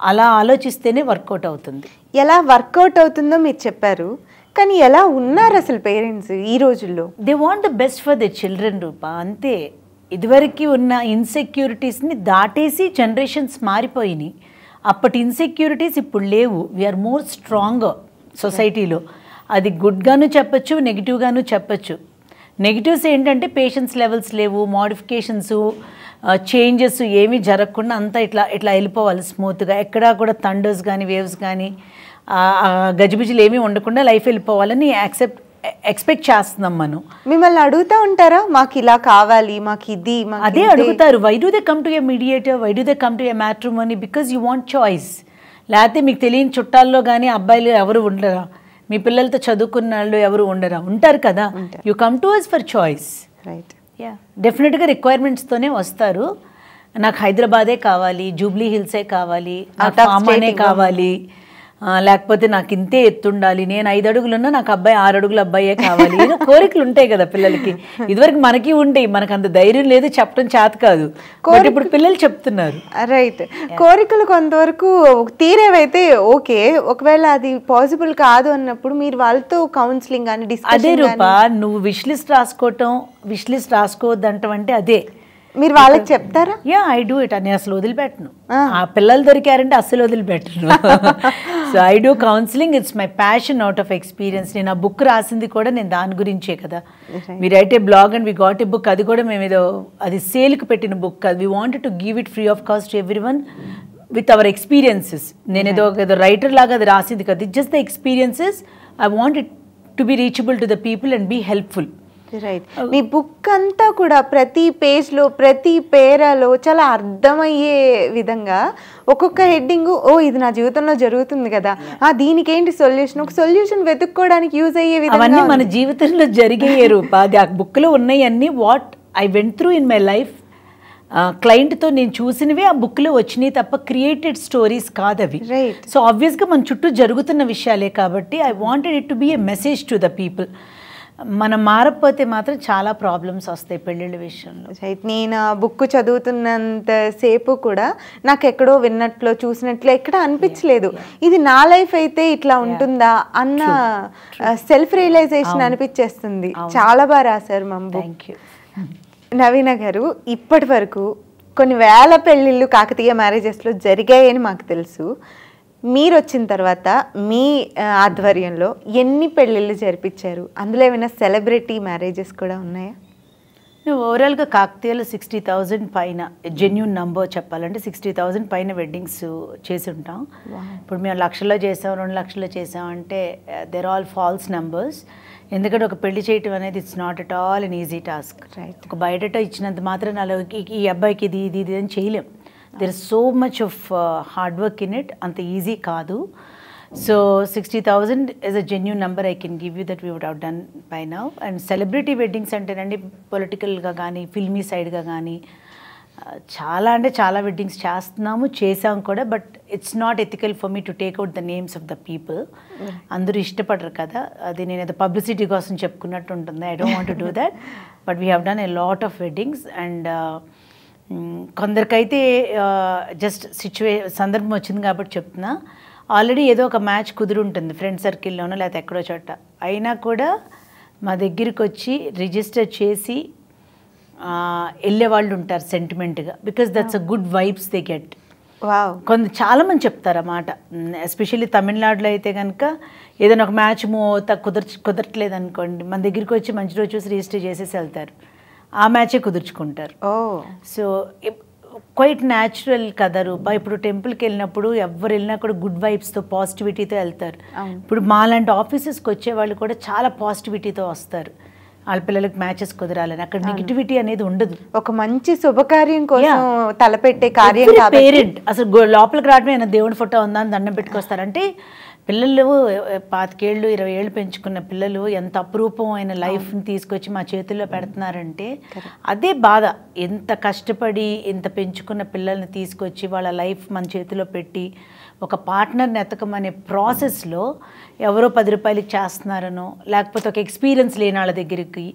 అలా ఆలోచిస్తేనే వర్కౌట్ అవుతుంది. ఎలా వర్కౌట్ అవుతుందో మీరు చెప్పారు, కానీ ఎలా ఉన్నారు అసలు పేరెంట్స్ ఈ రోజుల్లో? They want the best for the children Rupa, అంతే. ఇదివరకు ఉన్న ఇన్సెక్యూరిటీస్ని దాటేసి జనరేషన్స్ మారిపోయినాయి. అప్పటి ఇన్సెక్యూరిటీస్ ఇప్పుడు లేవు. We are more stronger. సొసైటీలో. అది గుడ్గాను చెప్పచ్చు, నెగిటివ్గాను చెప్పచ్చు. నెగిటివ్స్ ఏంటంటే పేషెన్స్ లెవెల్స్ లేవు, మోడిఫికేషన్స్, చేంజెస్ ఏమీ జరగకుండా అంతా ఇట్లా ఇట్లా వెళ్ళిపోవాలి స్మూత్గా. ఎక్కడా కూడా థండర్స్ కానీ వేవ్స్ కానీ గజిబిజిలు ఏమీ ఉండకుండా లైఫ్ వెళ్ళిపోవాలని ఎక్స్పెక్ట్ చేస్తున్నాం మనం. మిమ్మల్ని అడుగుతూ ఉంటారా, మాకు ఇలా కావాలి, మాకు ఇది, అదే అడుగుతారు. Why do they come to a mediator, why do they come to a matrimony? Because you want choice. లేకపోతే మీకు తెలియని చుట్టాల్లో కానీ అబ్బాయిలు ఎవరు ఉండరా, మీ పిల్లలతో చదువుకున్న వాళ్ళు ఎవరు ఉండరా? ఉంటారు కదా. You come to us for choice. Right. డెఫినెట్గా రిక్వైర్మెంట్స్తోనే వస్తారు. నాకు హైదరాబాదే కావాలి, జూబ్లీ హిల్సే కావాలి, నాకు అమ్మానే కావాలి, లేకపోతే నాకు ఇంతే ఎత్తుండాలి, నేను 5 అడుగులున్నా నాకు అబ్బాయి 6 అడుగుల అబ్బాయే కావాలి. ఏదో కోరికలు ఉంటాయి కదా పిల్లలకి. ఇదివరకు మనకి ఉంటాయి, మనకు అంత ధైర్యం లేదు, చెప్పడం చేత కాదు. ఇప్పుడు పిల్లలు చెప్తున్నారు. రైట్. కోరికలు కొంతవరకు తీరేవైతే ఓకే, ఒకవేళ అది పాసిబుల్ కాదు అన్నప్పుడు మీరు వాళ్ళతో కౌన్సిలింగ్ కానీ డిస్కషన్. అదే రూపా, నువ్వు విష్ లిస్ట్ రాసుకోవటం, విష్ లిస్ట్ రాసుకోవద్దంటాం అంటే అదే. మీరు వాళ్ళకి చెప్తారా? I do it. నేను అసలు వదిలిపెట్టను. ఆ పిల్లలు దొరికారంటే అసలు వదిలిపెట్టను. So I do counselling. It's my passion out of experience. నేను ఆ బుక్ రాసింది కూడా నేను దాని గురించే కదా. We write a blog and we got a book. అది కూడా మేము ఏదో అది సేల్కి పెట్టిన బుక్ కాదు. We wanted to give it free of cost to everyone with our experiences. నేను ఏదో రైటర్ లాగా అది రాసింది కదా. It just the experiences. I want it to be reachable to the people and be helpful. Right. మీ book అంతా కూడా ప్రతి పేజ్లో, ప్రతి పేరాలో చాలా అర్థమయ్యే విధంగా ఒక్కొక్క హెడ్డింగ్, ఓ ఇది నా జీవితంలో జరుగుతుంది కదా, దీనికి ఏంటి సొల్యూషన్, ఒక సొల్యూషన్ వెతుక్కోవడానికి యూజ్ అయ్యే విధంగా. అవన్నీ మన జీవితంలో జరిగే రూపా. అది ఆ బుక్లో ఉన్నాయి అన్నీ. What I went through in my life. క్లయింట్తో నేను చూసినవే ఆ బుక్లో వచ్చినాయి తప్ప క్రియేటెడ్ స్టోరీస్ కాదవి. సో ఆబ్వియస్గా మన చుట్టూ జరుగుతున్న విషయాలే కాబట్టి I wanted it to be a message to the people. మనం మారకపోతే మాత్రం చాలా ప్రాబ్లమ్స్ వస్తాయి పెళ్ళిళ్ళ విషయంలో. నేను ఆ బుక్ చదువుతున్నంతసేపు కూడా నాకు ఎక్కడో విన్నట్లో చూసినట్లు ఎక్కడ అనిపించలేదు, ఇది నా లైఫ్ అయితే ఇట్లా ఉంటుందా అన్న సెల్ఫ్ రియలైజేషన్ అనిపించేస్తుంది. చాలా బాగా రాశారు మా బుక్. నవీన గారు, ఇప్పటి వరకు కొన్ని వేల పెళ్ళిళ్ళు కాకతీయ మ్యారేజెస్లో జరిగాయని మాకు తెలుసు. మీరు వచ్చిన తర్వాత మీ ఆధ్వర్యంలో ఎన్ని పెళ్ళిళ్ళు జరిపించారు? అందులో ఏమైనా సెలబ్రిటీ మ్యారేజెస్ కూడా ఉన్నాయా? ఓవరాల్గా కాకతీయలో 60,000 పైన, జెన్యూన్ నంబర్ చెప్పాలంటే 60,000 పైన వెడ్డింగ్స్ చేసి ఉంటాం. ఇప్పుడు మేము 1 లక్షలో చేసాం, 2 లక్షల్లో చేసాం అంటే దేర్ ఆల్ ఫాల్స్ నెంబర్స్. ఎందుకంటే ఒక పెళ్లి చేయటం అనేది it's not at all an easy task. ఒక బయట ఇచ్చినంత మాత్రం అలా ఈ అబ్బాయికి ఇది ఇది ఇది అని చేయలేం. there is so much of hard work in it. అంత ఈజీ కాదు. So 60,000 is a genuine number I can give you that we would have done by now. And celebrity weddings అంటేనండి పొలిటికల్గా కానీ ఫిల్మీ సైడ్గా కానీ చాలా అంటే చాలా వెడ్డింగ్స్ చేసాం కూడా. But it's not ethical for me to take out the names of the people. అందరూ ఇష్టపడరు కదా, అది నేను ఏదో పబ్లిసిటీ కోసం చెప్పుకున్నట్టు ఉంటుంది. I don't want to do that. But we have done a lot of weddings. And కొందరికైతే జస్ట్ సందర్భం వచ్చింది కాబట్టి చెప్తున్నా, ఆల్రెడీ ఏదో ఒక మ్యాచ్ కుదురుంటుంది ఫ్రెండ్ సర్కిల్లోనో లేకపోతే ఎక్కడో చోట, అయినా కూడా మా దగ్గరికి వచ్చి రిజిస్టర్ చేసి వెళ్ళే వాళ్ళు ఉంటారు సెంటిమెంట్గా. Because that's a good vibes they get. చాలామంది చెప్తారు అన్నమాట. ఎస్పెషల్లీ తమిళనాడులో అయితే కనుక ఏదైనా ఒక మ్యాచ్ కుదరట్లేదు అనుకోండి, మన దగ్గరికి వచ్చి మంచి రోజు చూసి రిజిస్టర్ చేసేసి వెళ్తారు. ఆ మ్యాచే కుదుర్చుకుంటారు. సో క్వైట్ న్యాచురల్ కదా రూపా. ఇప్పుడు టెంపుల్కి వెళ్ళినప్పుడు ఎవరు వెళ్ళినా కూడా గుడ్ వైబ్స్తో పాజిటివిటీతో వెళ్తారు. ఇప్పుడు మాలాంటి ఆఫీసెస్కి వచ్చే వాళ్ళు కూడా చాలా పాజిటివిటీతో వస్తారు. వాళ్ళ పిల్లలకి మ్యాచెస్ కుదరాలని. అక్కడ నెగిటివిటీ అనేది ఉండదు. ఒక మంచి శుభకార్యం కోసం తలపెట్టే కార్యం. పేరెంట్ అసలు లోపలికి రావడమే, దేవుడి ఫోటో ఉందా అని దండం పెట్టుకొస్తారంటే పిల్లలు 25 ఏళ్ళు 20 ఏళ్ళు పెంచుకున్న పిల్లలు ఎంత అపురూపమైన లైఫ్ని తీసుకొచ్చి మా చేతుల్లో పెడుతున్నారంటే అదే బాధ. ఎంత కష్టపడి ఎంత పెంచుకున్న పిల్లల్ని తీసుకొచ్చి వాళ్ళ లైఫ్ మన చేతిలో పెట్టి ఒక పార్ట్నర్ని ఎతకమనే ప్రాసెస్లో ఎవరో 10 రూపాయలకి చేస్తున్నారనో, లేకపోతే ఒక ఎక్స్పీరియన్స్ లేని వాళ్ళ దగ్గరికి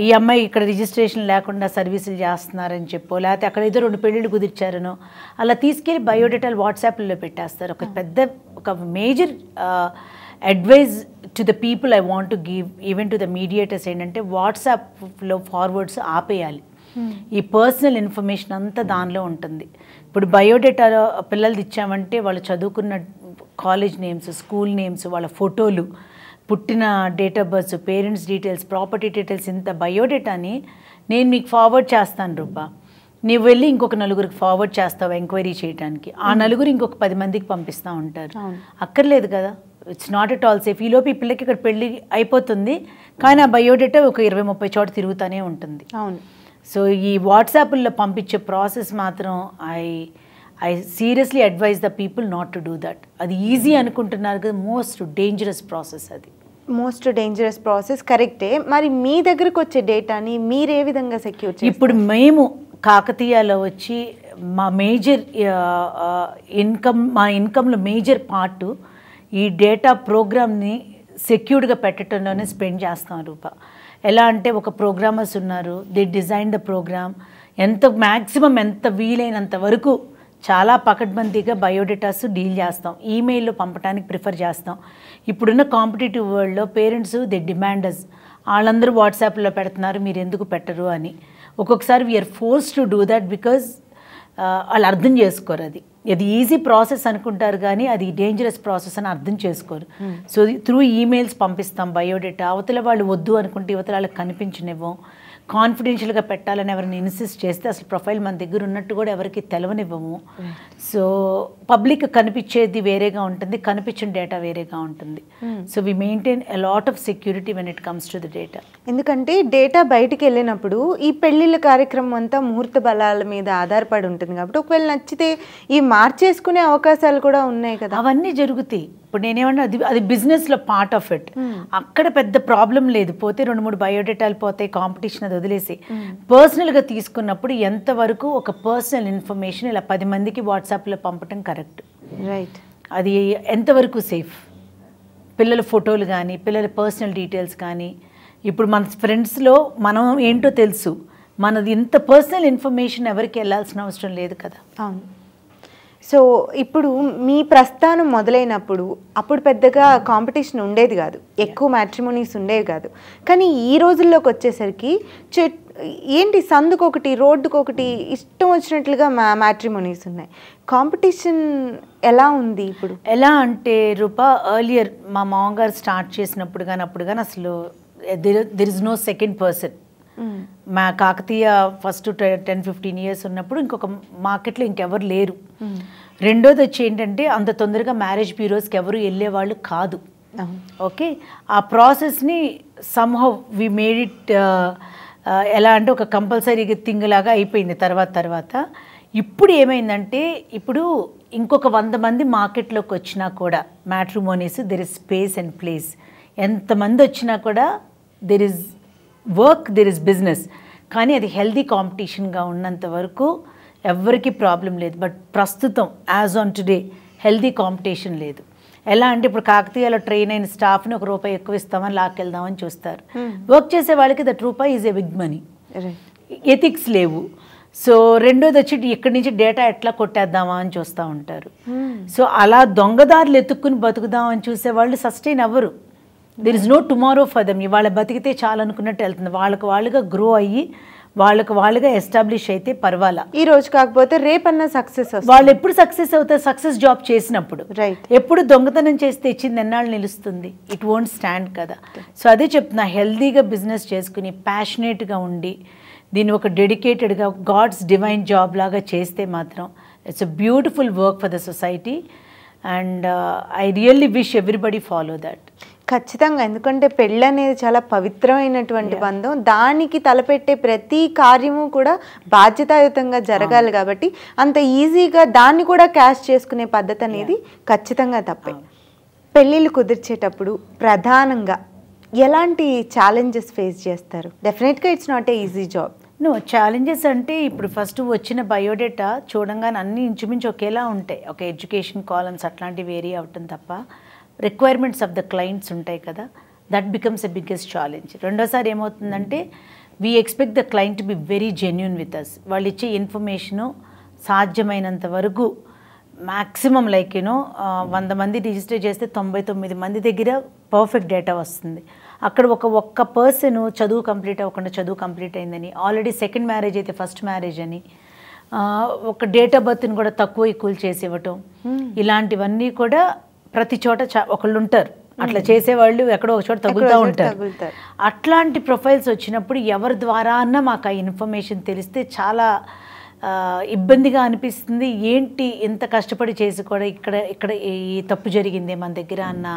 ఈ అమ్మాయి ఇక్కడ రిజిస్ట్రేషన్ లేకుండా సర్వీసులు చేస్తున్నారని చెప్పో, లేకపోతే అక్కడ ఏదో 2 పెళ్ళిళ్ళు కుదిర్చారనో అలా తీసుకెళ్ళి బయోడేటాలు వాట్సాప్లో పెట్టేస్తారు. ఒక major advice to the people I want to give even to the mediators ఏంటంటే వాట్సాప్లో ఫార్వర్డ్స్ ఆపేయాలి. ఈ పర్సనల్ ఇన్ఫర్మేషన్ అంతా దానిలో ఉంటుంది. ఇప్పుడు బయోడేటా పిల్లలది ఇచ్చామంటే వాళ్ళు చదువుకున్న కాలేజ్ నేమ్స్, స్కూల్ నేమ్స్, వాళ్ళ ఫోటోలు, పుట్టిన date of birth, parents details, property details, ఇంత బయోడేటాని నేను మీకు ఫార్వర్డ్ చేస్తాను రూపా. నీవు వెళ్ళి ఇంకొక నలుగురికి ఫార్వర్డ్ చేస్తావు ఎంక్వైరీ చేయడానికి. ఆ నలుగురు ఇంకొక 10 మందికి పంపిస్తూ ఉంటారు. అక్కర్లేదు కదా, it's not at all safe. ఈలోపు ఈ పిల్లకి ఇక్కడ పెళ్ళి అయిపోతుంది, కానీ ఆ బయోడేటా ఒక 20-30 చోట తిరుగుతూనే ఉంటుంది. అవును. సో ఈ వాట్సాప్లో పంపించే ప్రాసెస్ మాత్రం I seriously advise the people not to do that. అది ఈజీ అనుకుంటున్నారు కదా, మోస్ట్ డేంజరస్ ప్రాసెస్ అది. మోస్ట్ డేంజరస్ ప్రాసెస్ కరెక్టే. మరి మీ దగ్గరకు వచ్చే డేటాని మీరు ఏ విధంగా సెక్యూర్ చేస్తారు? ఇప్పుడు మేము కాకతీయలో వచ్చి మా మేజర్ ఇన్కంలో మేజర్ పార్ట్ ఈ డేటా ప్రోగ్రామ్ని సెక్యూర్డ్గా పెట్టడంలోనే స్పెండ్ చేస్తాం రూపా. ఎలా అంటే ఒక ప్రోగ్రామర్స్ ఉన్నారు, they design the program. Maximum ఎంత వీలైనంత వరకు చాలా పకడ్బందీగా బయోడేటాస్ డీల్ చేస్తాం. ఈమెయిల్లో పంపడానికి ప్రిఫర్ చేస్తాం. ఇప్పుడున్న కాంపిటేటివ్ వరల్డ్లో పేరెంట్స్ దే డిమాండర్స్, వాళ్ళందరూ వాట్సాప్లో పెడుతున్నారు, మీరు ఎందుకు పెట్టరు అని. ఒక్కొక్కసారి we are force to do that because వాళ్ళు అర్థం చేసుకోరు. అది ఈజీ ప్రాసెస్ అనుకుంటారు, కానీ అది డేంజరస్ ప్రాసెస్ అని అర్థం చేసుకోరు. సో త్రూ ఈమెయిల్స్ పంపిస్తాం బయోడేటా. అవతల వాళ్ళు వద్దు అనుకుంటే యువతల వాళ్ళకి కనిపించనివ్వం. కాన్ఫిడెన్షియల్గా పెట్టాలని ఎవరిని ఇన్సిస్ట్ చేస్తే అసలు ప్రొఫైల్ మన దగ్గర ఉన్నట్టు కూడా ఎవరికి తెలవనివ్వము. సో పబ్లిక్ కనిపించేది వేరేగా ఉంటుంది, కనిపించిన డేటా వేరేగా ఉంటుంది. So we maintain a lot of security when it comes to the data. ఎందుకంటే డేటా బయటికి వెళ్ళినప్పుడు ఈ పెళ్ళిళ్ళ కార్యక్రమం అంతా ముహూర్త బలాల మీద ఆధారపడి ఉంటుంది కాబట్టి ఒకవేళ నచ్చితే ఈ మార్చేసుకునే అవకాశాలు కూడా ఉన్నాయి కదా. అవన్నీ జరుగుతాయి. ఇప్పుడు నేనేమన్నా అది బిజినెస్లో పార్ట్ ఆఫ్ ఇట్. అక్కడ పెద్ద ప్రాబ్లం లేదు, పోతే 2-3 బయోడేటాలు పోతాయి, కాంపిటీషన్ అది వదిలేసి. పర్సనల్గా తీసుకున్నప్పుడు ఎంతవరకు ఒక పర్సనల్ ఇన్ఫర్మేషన్ ఇలా 10 మందికి వాట్సాప్లో పంపటం కరెక్ట్, రైట్, అది ఎంతవరకు సేఫ్? పిల్లల ఫోటోలు కానీ, పిల్లల పర్సనల్ డీటెయిల్స్ కానీ, ఇప్పుడు మన ఫ్రెండ్స్లో మనం ఏంటో తెలుసు, మనది ఇంత పర్సనల్ ఇన్ఫర్మేషన్ ఎవరికి వెళ్ళాల్సిన అవసరం లేదు కదా. అవును. సో ఇప్పుడు మీ ప్రస్థానం మొదలైనప్పుడు అప్పుడు పెద్దగా కాంపిటీషన్ ఉండేది కాదు, ఎక్కువ మ్యాట్రిమోనీస్ ఉండేవి కాదు. కానీ ఈ రోజుల్లోకి వచ్చేసరికి ఏంటి సందుకొకటి రోడ్డుకొకటి ఇష్టం వచ్చినట్లుగా మ్యాట్రిమోనీస్ ఉన్నాయి. కాంపిటీషన్ ఎలా ఉంది ఇప్పుడు? ఎలా అంటే రూపా, ఎర్లియర్ మా మామగారు స్టార్ట్ చేసినప్పుడు కానీ అప్పుడు కానీ అసలు there is no second person. మా కాకతీయ ఫస్ట్ 10-15 ఇయర్స్ ఉన్నప్పుడు ఇంకొక మార్కెట్లో ఇంకెవరు లేరు. రెండోది వచ్చి ఏంటంటే అంత తొందరగా మ్యారేజ్ బ్యూరోస్కి ఎవరు వెళ్ళేవాళ్ళు కాదు. ఓకే, ఆ ప్రాసెస్ని సమ్హౌ వి మేడ్ ఇట్ ఎలా అంటే ఒక కంపల్సరీ థింగ్ లాగా అయిపోయింది. తర్వాత ఇప్పుడు ఏమైందంటే, ఇప్పుడు ఇంకొక 100 మంది మార్కెట్లోకి వచ్చినా కూడా matrimonies, there is space and place. ఎంతమంది వచ్చినా కూడా there is work, there is business. కానీ అది హెల్దీ కాంపిటీషన్గా ఉన్నంత వరకు ఎవరికి ప్రాబ్లం లేదు. బట్ ప్రస్తుతం as on today healthy competition లేదు. ఎలా అంటే ఇప్పుడు కాకతీయలో ట్రైన్ అయిన స్టాఫ్ని ₹1 ఎక్కువ ఇస్తామని లాక్కెళ్దామని చూస్తారు. వర్క్ చేసే వాళ్ళకి దట్ రూపాయి is a big money. Ethics లేవు. సో రెండోది వచ్చి ఇక్కడి నుంచి డేటా ఎట్లా కొట్టేద్దామా అని చూస్తూ ఉంటారు. సో అలా దొంగదారులు ఎత్తుక్కుని బతుకుదామని చూసేవాళ్ళు సస్టైన్ అవ్వరు. There is no tomorrow for them. ఇవాళ బతికితే చాలా అనుకున్నట్టు వెళ్తుంది. వాళ్ళుగా గ్రో అయ్యి వాళ్ళుగా ఎస్టాబ్లిష్ అయితే పర్వాలా. ఈ రోజు కాకపోతే రేపన్నా సక్సెస్. వాళ్ళు ఎప్పుడు సక్సెస్ అవుతారు? సక్సెస్ జాబ్ చేసినప్పుడు. రైట్. ఎప్పుడు దొంగతనం చేస్తే ఇచ్చింది ఎన్నాళ్ళు నిలుస్తుంది? ఇట్ వోంట్ స్టాండ్ కదా. సో అదే చెప్తున్నా, హెల్దీగా బిజినెస్ చేసుకుని ప్యాషనేట్గా ఉండి దీన్ని ఒక డెడికేటెడ్గా గాడ్స్ డివైన్ జాబ్ లాగా చేస్తే మాత్రం it's a beautiful work for the society. And I really wish everybody follow that. ఖచ్చితంగా. ఎందుకంటే పెళ్ళి అనేది చాలా పవిత్రమైనటువంటి బంధం. దానికి తలపెట్టే ప్రతి కార్యము కూడా బాధ్యతాయుతంగా జరగాలి కాబట్టి అంత ఈజీగా దాన్ని కూడా క్యాష్ చేసుకునే పద్ధతి అనేది ఖచ్చితంగా తప్పే. పెళ్ళిళ్ళు కుదిర్చేటప్పుడు ప్రధానంగా ఎలాంటి ఛాలెంజెస్ ఫేస్ చేస్తారు? డెఫినెట్గా it's not a easy job. No challenges అంటే ఇప్పుడు ఫస్ట్ వచ్చిన బయోడేటా చూడంగానే అన్నీ ఇంచుమించు ఒకేలా ఉంటాయి. ఒక ఎడ్యుకేషన్ కాలమ్స్ అట్లాంటివి వేరీ అవటం తప్ప రిక్వైర్మెంట్స్ ఆఫ్ ద క్లయింట్స్ ఉంటాయి కదా, that becomes a biggest challenge. రెండోసారి ఏమవుతుందంటే we expect the client to be very genuine with us. వాళ్ళు ఇచ్చే ఇన్ఫర్మేషను సాధ్యమైనంత వరకు మ్యాక్సిమం 100 మంది రిజిస్టర్ చేస్తే 99 మంది దగ్గర పర్ఫెక్ట్ డేటా వస్తుంది. అక్కడ ఒక్క పర్సన్ చదువు కంప్లీట్ అవ్వకుండా చదువు కంప్లీట్ అయిందని, ఆల్రెడీ సెకండ్ మ్యారేజ్ అయితే ఫస్ట్ మ్యారేజ్ అని, ఒక డేట్ ఆఫ్ బర్త్ని కూడా తక్కువ ఎక్కువ చేసి ఇవ్వటం, ఇలాంటివన్నీ కూడా ప్రతి చోట ఒకళ్ళు ఉంటారు అట్లా చేసేవాళ్ళు, ఎక్కడో ఒక చోట తగులుతూ ఉంటారు. అట్లాంటి ప్రొఫైల్స్ వచ్చినప్పుడు ఎవరి ద్వారా అన్నా మాకు ఆ ఇన్ఫర్మేషన్ తెలిస్తే చాలా ఇబ్బందిగా అనిపిస్తుంది. ఏంటి ఇంత కష్టపడి చేసి కూడా ఇక్కడ ఈ తప్పు జరిగిందే మన దగ్గర అన్న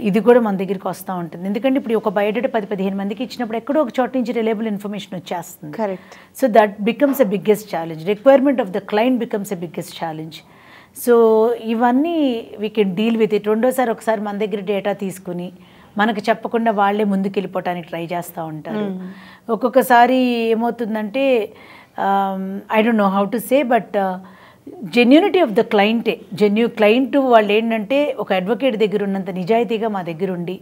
ఇది కూడా మన దగ్గరికి వస్తూ ఉంటుంది. ఎందుకంటే ఇప్పుడు ఒక బయోడేటా 10-15 మందికి ఇచ్చినప్పుడు ఎక్కడో ఒక చోట నుంచి రిలయబుల్ ఇన్ఫర్మేషన్ వచ్చేస్తుంది. Correct. So that becomes a biggest challenge. Requirement of the client becomes a biggest challenge. So ఇవన్నీ we can deal with it. రెండోసారి ఒకసారి మన దగ్గర డేటా తీసుకుని మనకు చెప్పకుండా వాళ్ళే ముందుకు వెళ్ళిపోవటానికి ట్రై చేస్తూ ఉంటారు. ఒక్కొక్కసారి ఏమవుతుందంటే I don't know how to say, but genuinity of the క్లయింటే క్లయింట్ వాళ్ళు ఏంటంటే ఒక అడ్వకేట్ దగ్గర ఉన్నంత నిజాయితీగా మా దగ్గర ఉండి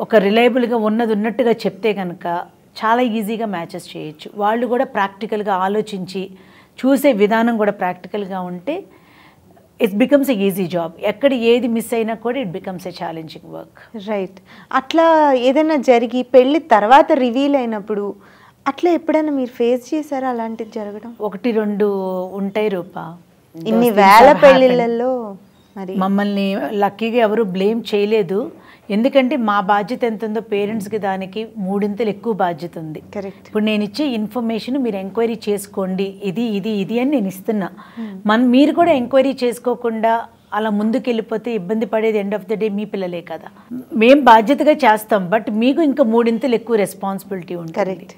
ఒక రిలయబుల్గా ఉన్నట్టుగా చెప్తే కనుక చాలా ఈజీగా మ్యాచెస్ చేయొచ్చు. వాళ్ళు కూడా ప్రాక్టికల్గా ఆలోచించి చూసే విధానం కూడా ప్రాక్టికల్గా ఉంటే it becomes a easy job. ఎక్కడ ఏది మిస్ అయినా కూడా it becomes a challenging work. Right. అట్లా ఏదైనా జరిగి పెళ్ళి తర్వాత రివీల్ అయినప్పుడు అట్లా ఎప్పుడైనా మీరు ఫేస్ చేశారా అలాంటిది జరగడం? 1-2 ఉంటాయి రూపా. ఇన్ని వేల పెళ్ళిళ్ళల్లో మరి మమ్మల్ని లక్కీగా ఎవరు బ్లేమ్ చేయలేదు. ఎందుకంటే మా బాధ్యత ఎంత ఉందో పేరెంట్స్కి దానికి 3 ఎక్కువ బాధ్యత ఉంది. కరెక్ట్. ఇప్పుడు నేను ఇచ్చే ఇన్ఫర్మేషన్ మీరు ఎంక్వైరీ చేసుకోండి, ఇది అని నేను ఇస్తున్నా. మీరు కూడా ఎంక్వైరీ చేసుకోకుండా అలా ముందుకు వెళ్ళిపోతే ఇబ్బంది పడేది ఎండ్ ఆఫ్ ద డే మీ పిల్లలే కదా. మేము బాధ్యతగా చేస్తాం, బట్ మీకు ఇంకా 3 ఎక్కువ రెస్పాన్సిబిలిటీ ఉంటుంది. కరెక్ట్.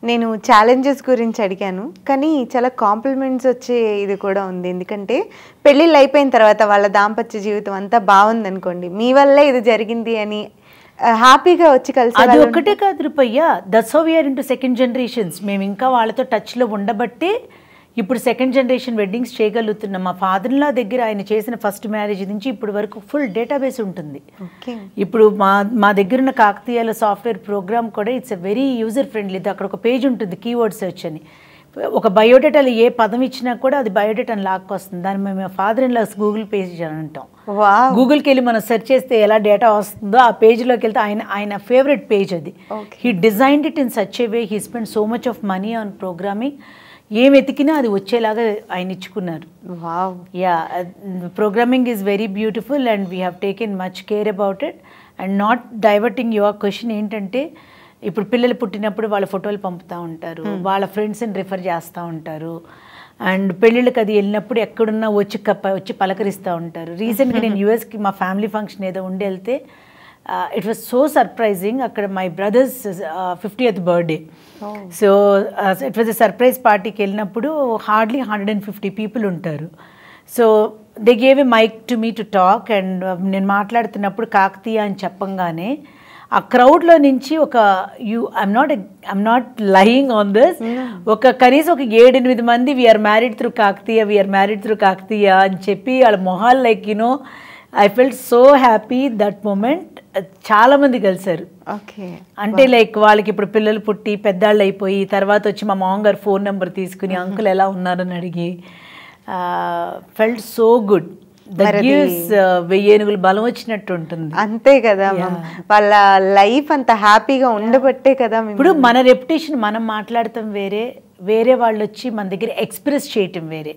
నేను ఛాలెంజెస్ గురించి అడిగాను, కానీ చాలా కాంప్లిమెంట్స్ వచ్చే ఇది కూడా ఉంది. ఎందుకంటే పెళ్ళిళ్ళు అయిపోయిన తర్వాత వాళ్ళ దాంపత్య జీవితం అంతా బాగుంది అనుకోండి, మీ వల్లే ఇది జరిగింది అని హ్యాపీగా వచ్చి కలిసి. అది ఒక్కటే కాదు రూపయ్య, that's how we are into second generations. మేము ఇంకా వాళ్ళతో టచ్లో ఉండబట్టే ఇప్పుడు సెకండ్ జనరేషన్ వెడ్డింగ్స్ చేయగలుగుతున్నాం. మా ఫాదర్లా దగ్గర ఆయన చేసిన ఫస్ట్ మ్యారేజ్ నుంచి ఇప్పుడు వరకు ఫుల్ డేటాబేస్ ఉంటుంది. ఇప్పుడు మా దగ్గర ఉన్న కాకతీయాల సాఫ్ట్వేర్ ప్రోగ్రామ్ కూడా it's a very user friendly. అక్కడ ఒక పేజ్ ఉంటుంది కీవర్డ్ సెర్చ్ అని. ఒక బయోడేటాలో ఏ పదం ఇచ్చినా కూడా అది బయోడేటాని లాక్కొస్తుంది. దాన్ని మేము father in law Google page అని అంటాం. గూగుల్కి వెళ్ళి మనం సెర్చ్ చేస్తే ఎలా డేటా వస్తుందో ఆ పేజ్లోకి వెళ్తే ఆయన ఫేవరెట్ పేజ్ అది. He designed it in such a way, he spend so much of money on programming. ఏం వెతికినా అది వచ్చేలాగా ఆయన ఇచ్చుకున్నారు. Yeah, programming is very beautiful and we have taken much care about it. And not diverting your question ఏంటంటే, ఇప్పుడు పిల్లలు పుట్టినప్పుడు వాళ్ళ ఫోటోలు పంపుతూ ఉంటారు, వాళ్ళ ఫ్రెండ్స్ని రిఫర్ చేస్తూ ఉంటారు, అండ్ పెళ్ళిళ్ళకి అది వెళ్ళినప్పుడు ఎక్కడున్నా వచ్చి పలకరిస్తూ ఉంటారు. రీసెంట్గా నేను యూఎస్కి మా ఫ్యామిలీ ఫంక్షన్ ఏదో ఉండి వెళ్తే ఇట్ వాజ్ సో సర్ప్రైజింగ్. అక్కడ my brother's 50th birthday. So it was a surprise పార్టీకి వెళ్ళినప్పుడు హార్డ్లీ 150 పీపుల్ ఉంటారు. So they gave a mic to me to talk. And నేను మాట్లాడుతున్నప్పుడు కాకతీయ అని చెప్పంగానే ఆ క్రౌడ్లో నుంచి I'm not lying on this, కనీసం ఒక 7-8 మంది వీఆర్ మ్యారీడ్ త్రూ కాకతీయ అని చెప్పి వాళ్ళ మొహాలు like you know I felt so happy that moment. చాలా మంది కలిసారు. అంటే లైక్ వాళ్ళకి ఇప్పుడు పిల్లలు పుట్టి పెద్దాళ్ళు అయిపోయి తర్వాత వచ్చి మా మామగారు ఫోన్ నెంబర్ తీసుకుని అంకుల్ ఎలా ఉన్నారని అడిగి felt so good. That gives 1000 ఏనుగులు బలం వచ్చినట్టు ఉంటుంది. అంతే కదా, వాళ్ళ లైఫ్ అంత హ్యాపీగా ఉండబట్టే కదా. ఇప్పుడు మన రెప్యుటేషన్ మనం మాట్లాడటం వేరే వాళ్ళు వచ్చి మన దగ్గర ఎక్స్ప్రెస్ చేయటం వేరే.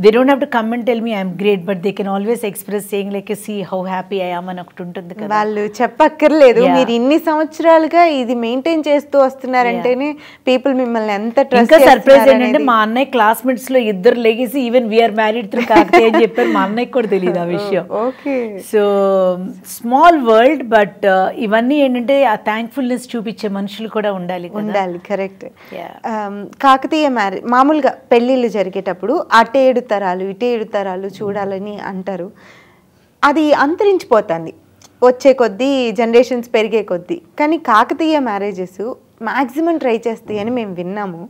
They don't have to come and tell me I'm great, but they can always express saying like, see how happy I am అని ఒకటి ఉంటుంది కదా. వాళ్ళు చెప్పక్కర్లేదు, మీరు ఇన్ని సంవత్సరాలుగా ఇది మెయింటైన్ చేస్తూ వస్తున్నారంటేనే పీపుల్ మిమ్మల్ని ఎంత ట్రస్ట్. ఇంకా సర్ప్రైజ్ ఏంటంటే మా అన్నయ్య క్లాస్మేట్స్ లో 2 legacy even we are married through Kakatiya అని చెప్పారు. మా అన్నయ్యకి కూడా తెలియదు ఆ విషయం. సో స్మాల్ వరల్డ్, బట్ ఇవన్నీ ఏంటంటే ఆ థ్యాంక్ఫుల్నెస్ చూపించే మనుషులు కూడా ఉండాలి. కరెక్ట్. కాకతీయ మ్యారేజ్ మామూలుగా పెళ్ళిళ్ళు జరిగేటప్పుడు అటే 7 తరాలు ఇటే 7 తరాలు చూడాలని అంటారు. అది అంతరించిపోతుంది వచ్చే కొద్దీ, జనరేషన్స్ పెరిగే కొద్దీ. కానీ కాకతీయ మ్యారేజెస్ మ్యాక్సిమం ట్రై చేస్తాయి అని మేము విన్నాము.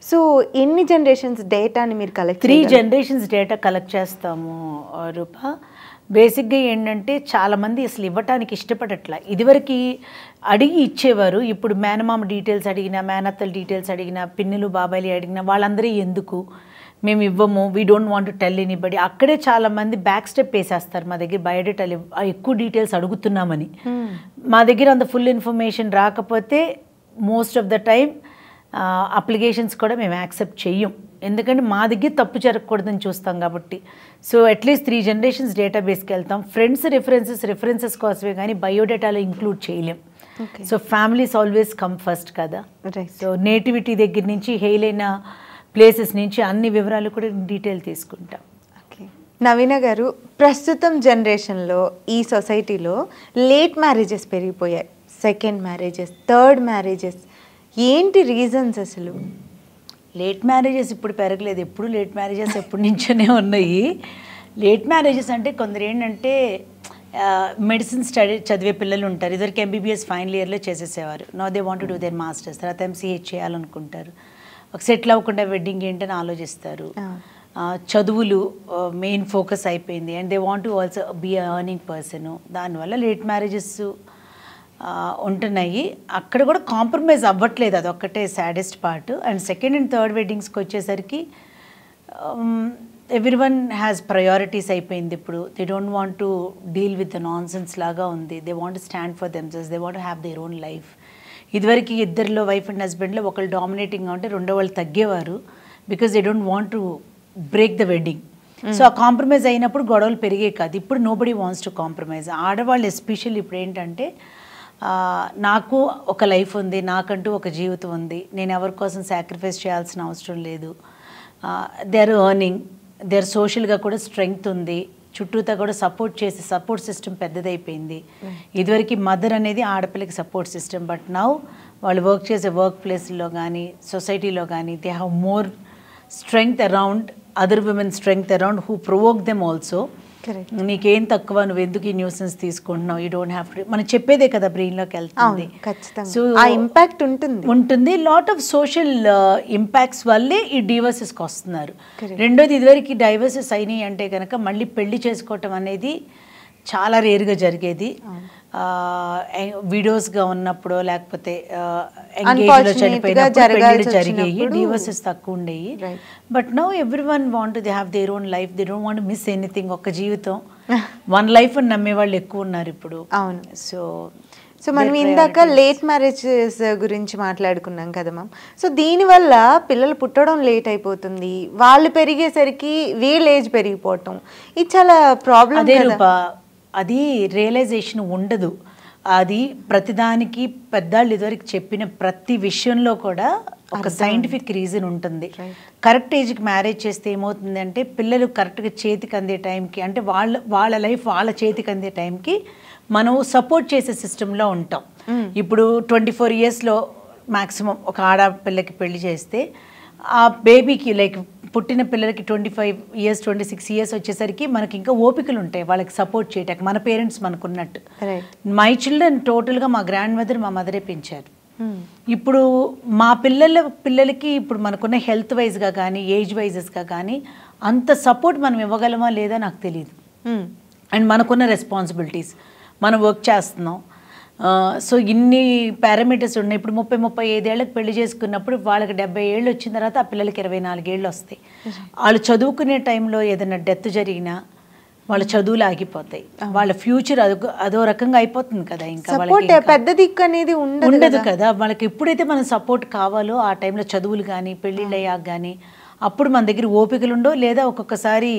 సో ఎన్ని జనరేషన్స్ డేటాని మీరు కలెక్ట్? 3 generations డేటా కలెక్ట్ చేస్తాము రూపా. బేసిక్గా ఏంటంటే చాలామంది అసలు ఇవ్వటానికి ఇష్టపడట్లా. ఇదివరకు అడిగి ఇచ్చేవారు. ఇప్పుడు మేనమామ డీటెయిల్స్ అడిగినా, మేనత్తల డీటెయిల్స్ అడిగినా, పిన్నులు బాబాయిలు అడిగినా వాళ్ళందరూ ఎందుకు మేము ఇవ్వము, we don't want to tell anybody. అక్కడే చాలామంది బ్యాక్ స్టెప్ వేసేస్తారు. మా దగ్గర బయోడేటాలు ఎక్కువ డీటెయిల్స్ అడుగుతున్నామని. మా దగ్గర అంత ఫుల్ ఇన్ఫర్మేషన్ రాకపోతే most of the time applications కూడా మేము యాక్సెప్ట్ చెయ్యం, ఎందుకంటే మా దగ్గర తప్పు జరగకూడదని చూస్తాం కాబట్టి. సో అట్లీస్ట్ 3 generations డేటాబేస్కి వెళ్తాం. ఫ్రెండ్స్ రిఫరెన్సెస్ కోసమే కానీ బయోడేటాలో ఇంక్లూడ్ చేయలేం. So families always come first కదా. సో నేటివిటీ దగ్గర నుంచి హెయిల్ అయిన ప్లేసెస్ నుంచి అన్ని వివరాలు కూడా డీటెయిల్ తీసుకుంటాం. నవీన గారు, ప్రస్తుతం జనరేషన్లో ఈ సొసైటీలో లేట్ మ్యారేజెస్ పెరిగిపోయాయి, సెకండ్ మ్యారేజెస్, థర్డ్ మ్యారేజెస్. ఏంటి రీజన్స్ అసలు? లేట్ మ్యారేజెస్ ఇప్పుడు పెరగలేదు, ఎప్పుడు లేట్ మ్యారేజెస్ ఎప్పటి నుంచోనే ఉన్నాయి. లేట్ మ్యారేజెస్ అంటే కొందరు ఏంటంటే మెడిసిన్ చదివే పిల్లలు ఉంటారు, ఇద్దరికి MBBS ఫైనల్ ఇయర్లో చేసేసేవారు. No they want to do their masters, తర్వాత MCH చేయాలనుకుంటారు. ఒక సెటిల్ అవ్వకుండా వెడ్డింగ్ ఏంటని ఆలోచిస్తారు. చదువులు మెయిన్ ఫోకస్ అయిపోయింది and they want to also be earning person. దానివల్ల లేట్ మ్యారేజెస్ ఉంటున్నాయి. అక్కడ కూడా కాంప్రమైజ్ అవ్వట్లేదు, అదొక్కటే saddest part. And second and third వెడ్డింగ్స్కి వచ్చేసరికి ఎవ్రీవన్ హ్యాస్ ప్రయారిటీస్ అయిపోయింది ఇప్పుడు. They don't want to deal with the nonsense లాగా ఉంది. They want stand for themselves, they want have their own life. ఇదివరకు ఇద్దరిలో వైఫ్ అండ్ హస్బెండ్లో ఒకళ్ళు డామినేటింగ్గా ఉంటే రెండో వాళ్ళు తగ్గేవారు, because they don't want to break the wedding. So ఆ కాంప్రమైజ్ అయినప్పుడు గొడవలు పెరిగే కాదు. ఇప్పుడు నోబడీ వాంట్స్ టు కాంప్రమైజ్. ఆడవాళ్ళు ఎస్పెషల్లీ ఇప్పుడు ఏంటంటే నాకు ఒక లైఫ్ ఉంది, నాకంటూ ఒక జీవితం ఉంది, నేను ఎవరి కోసం సాక్రిఫైస్ చేయాల్సిన అవసరం లేదు. They are earning, they are సోషల్గా కూడా స్ట్రెంగ్త్ ఉంది, చుట్టూతా కూడా సపోర్ట్ చేసి సపోర్ట్ సిస్టమ్ పెద్దదైపోయింది. ఇదివరకు మదర్ అనేది ఆడపిల్లకి సపోర్ట్ సిస్టమ్, బట్ నౌ వాళ్ళు వర్క్ చేసే వర్క్ ప్లేస్లో కానీ సొసైటీలో కానీ they have more strength around other women's strength around who provoke them also. నీకేం తక్కువ, నువ్వు ఎందుకు ఈ న్యూసెన్స్ తీసుకుంటున్నావు, యూ డోంట్ హ్యావ్ టు, మనం చెప్పేదే కదా బ్రెయిన్లోకి వెళ్తుంది. సో ఆ ఇంపాక్ట్ ఉంటుంది. లాట్ ఆఫ్ సోషల్ ఇంపాక్ట్స్ వల్లే ఈ డివోర్సెస్కి వస్తున్నారు. రెండోది, ఇదివరకు డైవర్సెస్ అయినాయి అంటే కనుక మళ్ళీ పెళ్లి చేసుకోవటం అనేది చాలా రేరుగా జరిగేది. విడోస్గా ఉన్నప్పుడు లేకపోతే ఎంగేజ్లో చనిపోయినప్పుడు జరిగేవి, డివోర్సెస్ తక్కువ ఉండేవి. But now everyone want they have their own life, they don't want miss anything. ఒక జీవితం, వన్ లైఫ్ అని నమ్మే వాళ్ళు ఎక్కువ ఉన్నారు ఇప్పుడు. అవును. సో మనం ఇందాక లేట్ మ్యారేజెస్ గురించి మాట్లాడుకున్నాం కదా మ్యామ్. సో దీనివల్ల పిల్లలు పుట్టడం లేట్ అయిపోతుంది, వాళ్ళు పెరిగేసరికి వీళ్ళ ఏజ్ పెరిగిపోవటం, ఇది చాలా ప్రాబ్లం. అది రియలైజేషన్ ఉండదు. అది ప్రతిదానికి పెద్దవాళ్ళు ఇదివరకు చెప్పిన ప్రతి విషయంలో కూడా ఒక సైంటిఫిక్ రీజన్ ఉంటుంది. కరెక్ట్ ఏజ్కి మ్యారేజ్ చేస్తే ఏమవుతుంది అంటే పిల్లలు కరెక్ట్గా చేతికి అందే టైంకి, అంటే వాళ్ళ లైఫ్ వాళ్ళ చేతికి అందే టైంకి మనం సపోర్ట్ చేసే సిస్టంలో ఉంటాం. ఇప్పుడు 24 yearsలో మ్యాక్సిమం ఒక ఆడపిల్లకి పెళ్లి చేస్తే ఆ బేబీకి లైక్ పుట్టిన పిల్లలకి 25 years 26 years వచ్చేసరికి మనకి ఇంకా ఓపికలు ఉంటాయి వాళ్ళకి సపోర్ట్ చేయటానికి, మన పేరెంట్స్ మనకున్నట్టు. మై చిల్డ్రన్ టోటల్గా మా గ్రాండ్ మదర్ మా మదరే పెంచారు. ఇప్పుడు మా పిల్లలకి ఇప్పుడు మనకున్న హెల్త్ వైజ్గా కానీ ఏజ్ వైజెస్గా కానీ అంత సపోర్ట్ మనం ఇవ్వగలమా లేదా నాకు తెలియదు. అండ్ మనకున్న రెస్పాన్సిబిలిటీస్, మనం వర్క్ చేస్తున్నాం. సో ఇన్ని పారామీటర్స్ ఉన్నాయి. ఇప్పుడు 30-35 ఏళ్ళకి పెళ్లి చేసుకున్నప్పుడు వాళ్ళకి 70 ఏళ్ళు వచ్చిన తర్వాత ఆ పిల్లలకి 24 ఏళ్ళు వస్తాయి. వాళ్ళు చదువుకునే టైంలో ఏదైనా డెత్ జరిగినా వాళ్ళ చదువులు ఆగిపోతాయి, వాళ్ళ ఫ్యూచర్ అదో రకంగా అయిపోతుంది కదా. ఇంకా వాళ్ళకి పెద్ద దిక్కు అనేది ఉండదు కదా. వాళ్ళకి ఎప్పుడైతే మనం సపోర్ట్ కావాలో ఆ టైంలో చదువులు కానీ పెళ్ళిళ్ళు అయ్యాక కానీ అప్పుడు మన దగ్గర ఓపికలు ఉండవు, లేదా ఒక్కొక్కసారి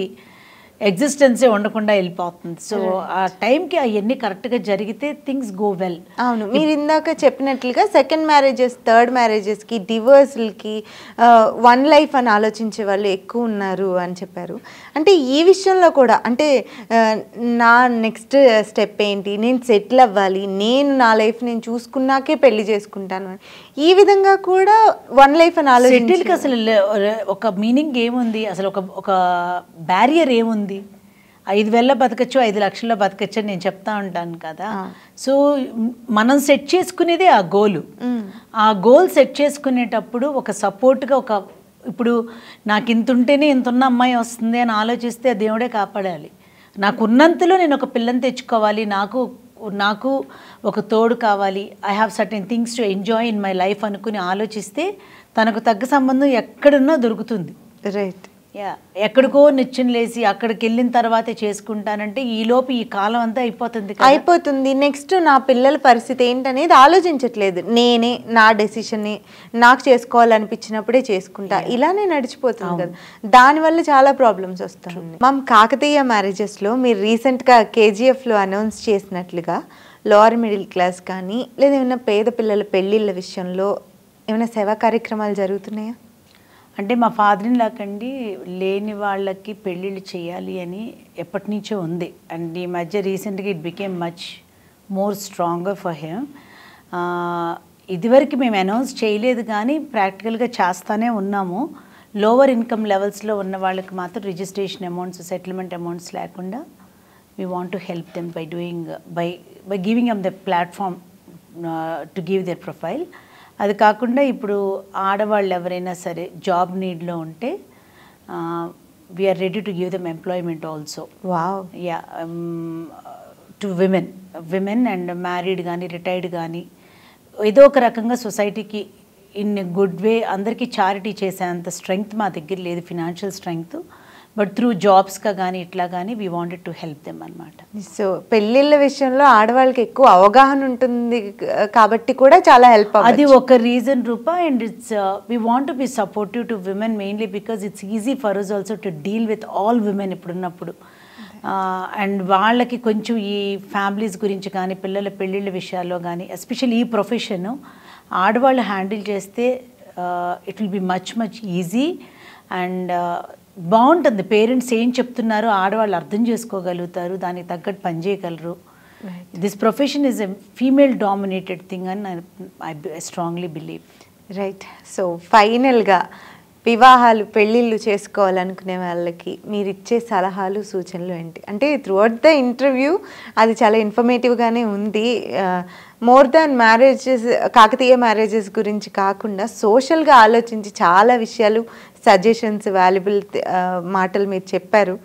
ఎగ్జిస్టెన్సే ఉండకుండా వెళ్ళిపోతుంది. సో ఆ టైంకి అవన్నీ కరెక్ట్గా జరిగితే థింగ్స్ గో వెల్. అవును, మీరు ఇందాక చెప్పినట్లుగా సెకండ్ మ్యారేజెస్, థర్డ్ మ్యారేజెస్కి, డివోర్స్లకి వన్ లైఫ్ అని ఆలోచించే వాళ్ళు ఎక్కువ ఉన్నారు అని చెప్పారు. అంటే ఈ విషయంలో కూడా అంటే నా నెక్స్ట్ స్టెప్ ఏంటి, నేను సెటిల్ అవ్వాలి, నేను నా లైఫ్ నేను చూసుకున్నాకే పెళ్లి చేసుకుంటాను, ఈ విధంగా కూడా వన్ లైఫ్ అని ఆలోచించి సెటిల్కి అసలు ఒక మీనింగ్ ఏముంది, అసలు ఒక బ్యారియర్ ఏముంది? 5,000 బతకచ్చు, 5 లక్షల్లో బతకచ్చు అని నేను చెప్తా ఉంటాను కదా. సో మనం సెట్ చేసుకునేదే ఆ గోలు. ఆ గోల్ సెట్ చేసుకునేటప్పుడు ఒక సపోర్ట్గా ఇప్పుడు నాకు ఇంత ఉంటేనే ఇంత ఉన్న అమ్మాయి వస్తుంది అని ఆలోచిస్తే దేవుడే కాపాడాలి. నాకు ఉన్నంతలో నేను ఒక పిల్లని తెచ్చుకోవాలి, నాకు ఒక తోడు కావాలి, I have certain things to enjoy in my life అనుకుని ఆలోచిస్తే తనకు తగ్గ సంబంధం ఎక్కడున్నా దొరుకుతుంది. రైట్. యా ఎక్కడికో నిచ్చెన లేసి అక్కడికి వెళ్ళిన తర్వాతే చేసుకుంటానంటే ఈలోపు ఈ కాలం అంతా అయిపోతుంది కదా. అయిపోతుంది. నెక్స్ట్ నా పిల్లల పరిస్థితి ఏంటనేది ఆలోచించట్లేదు. నేనే నా డెసిషన్ని నాకు చేసుకోవాలనిపించినప్పుడే చేసుకుంటా, ఇలానే నడిచిపోతుంది కదా. దానివల్ల చాలా ప్రాబ్లమ్స్ వస్తాయి. మ్యామ్, కాకతీయ మ్యారేజెస్లో మీరు రీసెంట్గా కేజీఎఫ్లో అనౌన్స్ చేసినట్లుగా లోవర్ మిడిల్ క్లాస్ కానీ లేదా ఏమైనా పేద పిల్లల పెళ్ళిళ్ళ విషయంలో ఏమైనా సేవా కార్యక్రమాలు జరుగుతున్నాయా? అంటే మా ఫాదర్ లాకండి లేని వాళ్ళకి పెళ్ళిళ్ళు చేయాలి అని ఎప్పటి నుంచో ఉంది. అండ్ ఈ మధ్య రీసెంట్గా it became much more stronger for him. ఇదివరకు మేము అనౌన్స్ చేయలేదు కానీ ప్రాక్టికల్గా చేస్తూనే ఉన్నాము. లోవర్ ఇన్కమ్ లెవెల్స్లో ఉన్న వాళ్ళకి మాత్రం రిజిస్ట్రేషన్ అమౌంట్స్, సెటిల్మెంట్ అమౌంట్స్ లేకుండా we want to help them by doing by giving them the platform to give their profile. అది కాకుండా ఇప్పుడు ఆడవాళ్ళు ఎవరైనా సరే జాబ్ నీడ్లో ఉంటే we are ready to give them employment also. Wow. Yeah, to women and married కానీ రిటైర్డ్ కానీ ఏదో ఒక రకంగా సొసైటీకి ఇన్ గుడ్ వే అందరికీ చారిటీ చేసేంత స్ట్రెంగ్త్ మా దగ్గర లేదు, ఫినాన్షియల్ స్ట్రెంగ్త్. బట్ త్రూ జాబ్స్గా కానీ ఇట్లా కానీ we wanted to help them అనమాట. సో పెళ్ళిళ్ళ విషయంలో ఆడవాళ్ళకి ఎక్కువ అవగాహన ఉంటుంది కాబట్టి కూడా చాలా హెల్ప్ అది ఒక reason Rupa. And it's we want to be supportive to women mainly because it's easy for us also to deal with all women ఇప్పుడున్నప్పుడు. అండ్ వాళ్ళకి కొంచెం ఈ ఫ్యామిలీస్ గురించి కానీ పిల్లల పెళ్ళిళ్ళ విషయాల్లో కానీ ఎస్పెషల్లీ ఈ ప్రొఫెషన్ ఆడవాళ్ళు హ్యాండిల్ చేస్తే it will be much easy. And బాగుంటుంది. పేరెంట్స్ ఏం చెప్తున్నారో ఆడవాళ్ళు అర్థం చేసుకోగలుగుతారు, దానికి తగ్గట్టు పనిచేయగలరు. This profession is a female dominated thing అని I strongly believe. Right. So ఫైనల్గా వివాహాలు పెళ్ళిళ్ళు చేసుకోవాలనుకునే వాళ్ళకి మీరు ఇచ్చే సలహాలు సూచనలు ఏంటి? అంటే త్రూఅవుట్ ద ఇంటర్వ్యూ అది చాలా ఇన్ఫర్మేటివ్గానే ఉంది. More than marriages, Kakatiya marriages గురించి కాకుండా సోషల్గా ఆలోచించి చాలా విషయాలు, సజెషన్స్, వాల్యుబుల్ మాటలు మీరు చెప్పారు.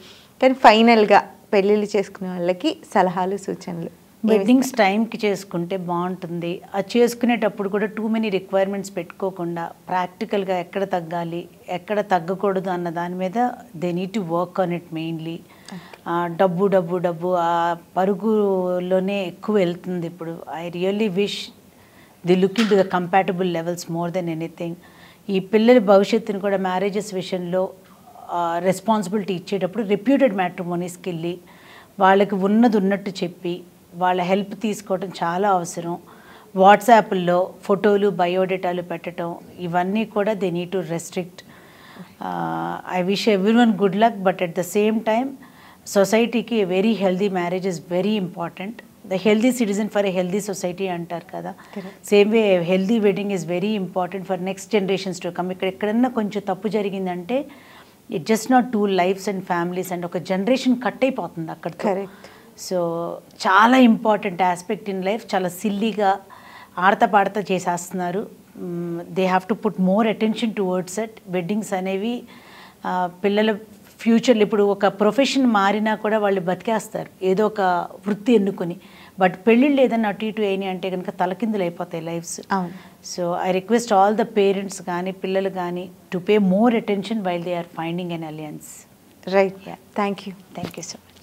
కానీ ఫైనల్గా పెళ్ళిళ్ళు చేసుకునే వాళ్ళకి సలహాలు సూచనలు. వెడ్డింగ్స్ టైంకి చేసుకుంటే బాగుంటుంది. అది చేసుకునేటప్పుడు కూడా టూ మెనీ రిక్వైర్మెంట్స్ పెట్టుకోకుండా ప్రాక్టికల్గా ఎక్కడ తగ్గాలి ఎక్కడ తగ్గకూడదు అన్న దాని మీద they need to work on it mainly. డబ్బు డబ్బు డబ్బు ఆ పరుగులోనే ఎక్కువ వెళ్తుంది ఇప్పుడు. I really wish the look in to the compatible levels more than anything. ఈ పిల్లల భవిష్యత్తుని కూడా మ్యారేజెస్ విషయంలో రెస్పాన్సిబిలిటీ ఇచ్చేటప్పుడు రెప్యూటెడ్ మ్యాట్రిమోనీస్కి వెళ్ళి వాళ్ళకి ఉన్నది ఉన్నట్టు చెప్పి వాళ్ళ హెల్ప్ తీసుకోవడం చాలా అవసరం. వాట్సాప్లో ఫోటోలు బయోడేటాలు పెట్టడం ఇవన్నీ కూడా they need to restrict. I wish everyone good luck. But at the same time సొసైటీకి a very healthy marriage is very important. The healthy citizen for a healthy society అంటారు కదా. Same way healthy wedding is very important for next generations to come. ఇక్కడ ఎక్కడన్నా కొంచెం తప్పు జరిగిందంటే it just not 2 lifes and families and ఒక generation cut అయిపోతుంది అక్కడ. సో చాలా ఇంపార్టెంట్ ఆస్పెక్ట్ ఇన్ లైఫ్. చాలా సిల్లీగా ఆడతా పాడతా చేసేస్తున్నారు. They have to put more attention towards it. Weddings అనేవి పిల్లల ఫ్యూచర్లో ఇప్పుడు ఒక ప్రొఫెషన్ మారినా కూడా వాళ్ళు బతికేస్తారు ఏదో ఒక వృత్తి ఎన్నుకొని. బట్ పెళ్ళిళ్ళు ఏదైనా అటు ఇటు అయినాయి అంటే కనుక తలకిందులు అయిపోతాయి lifes. So I request all the parents కానీ పిల్లలు కానీ to pay more attention while they are finding an alliance. Right. Thank you so much.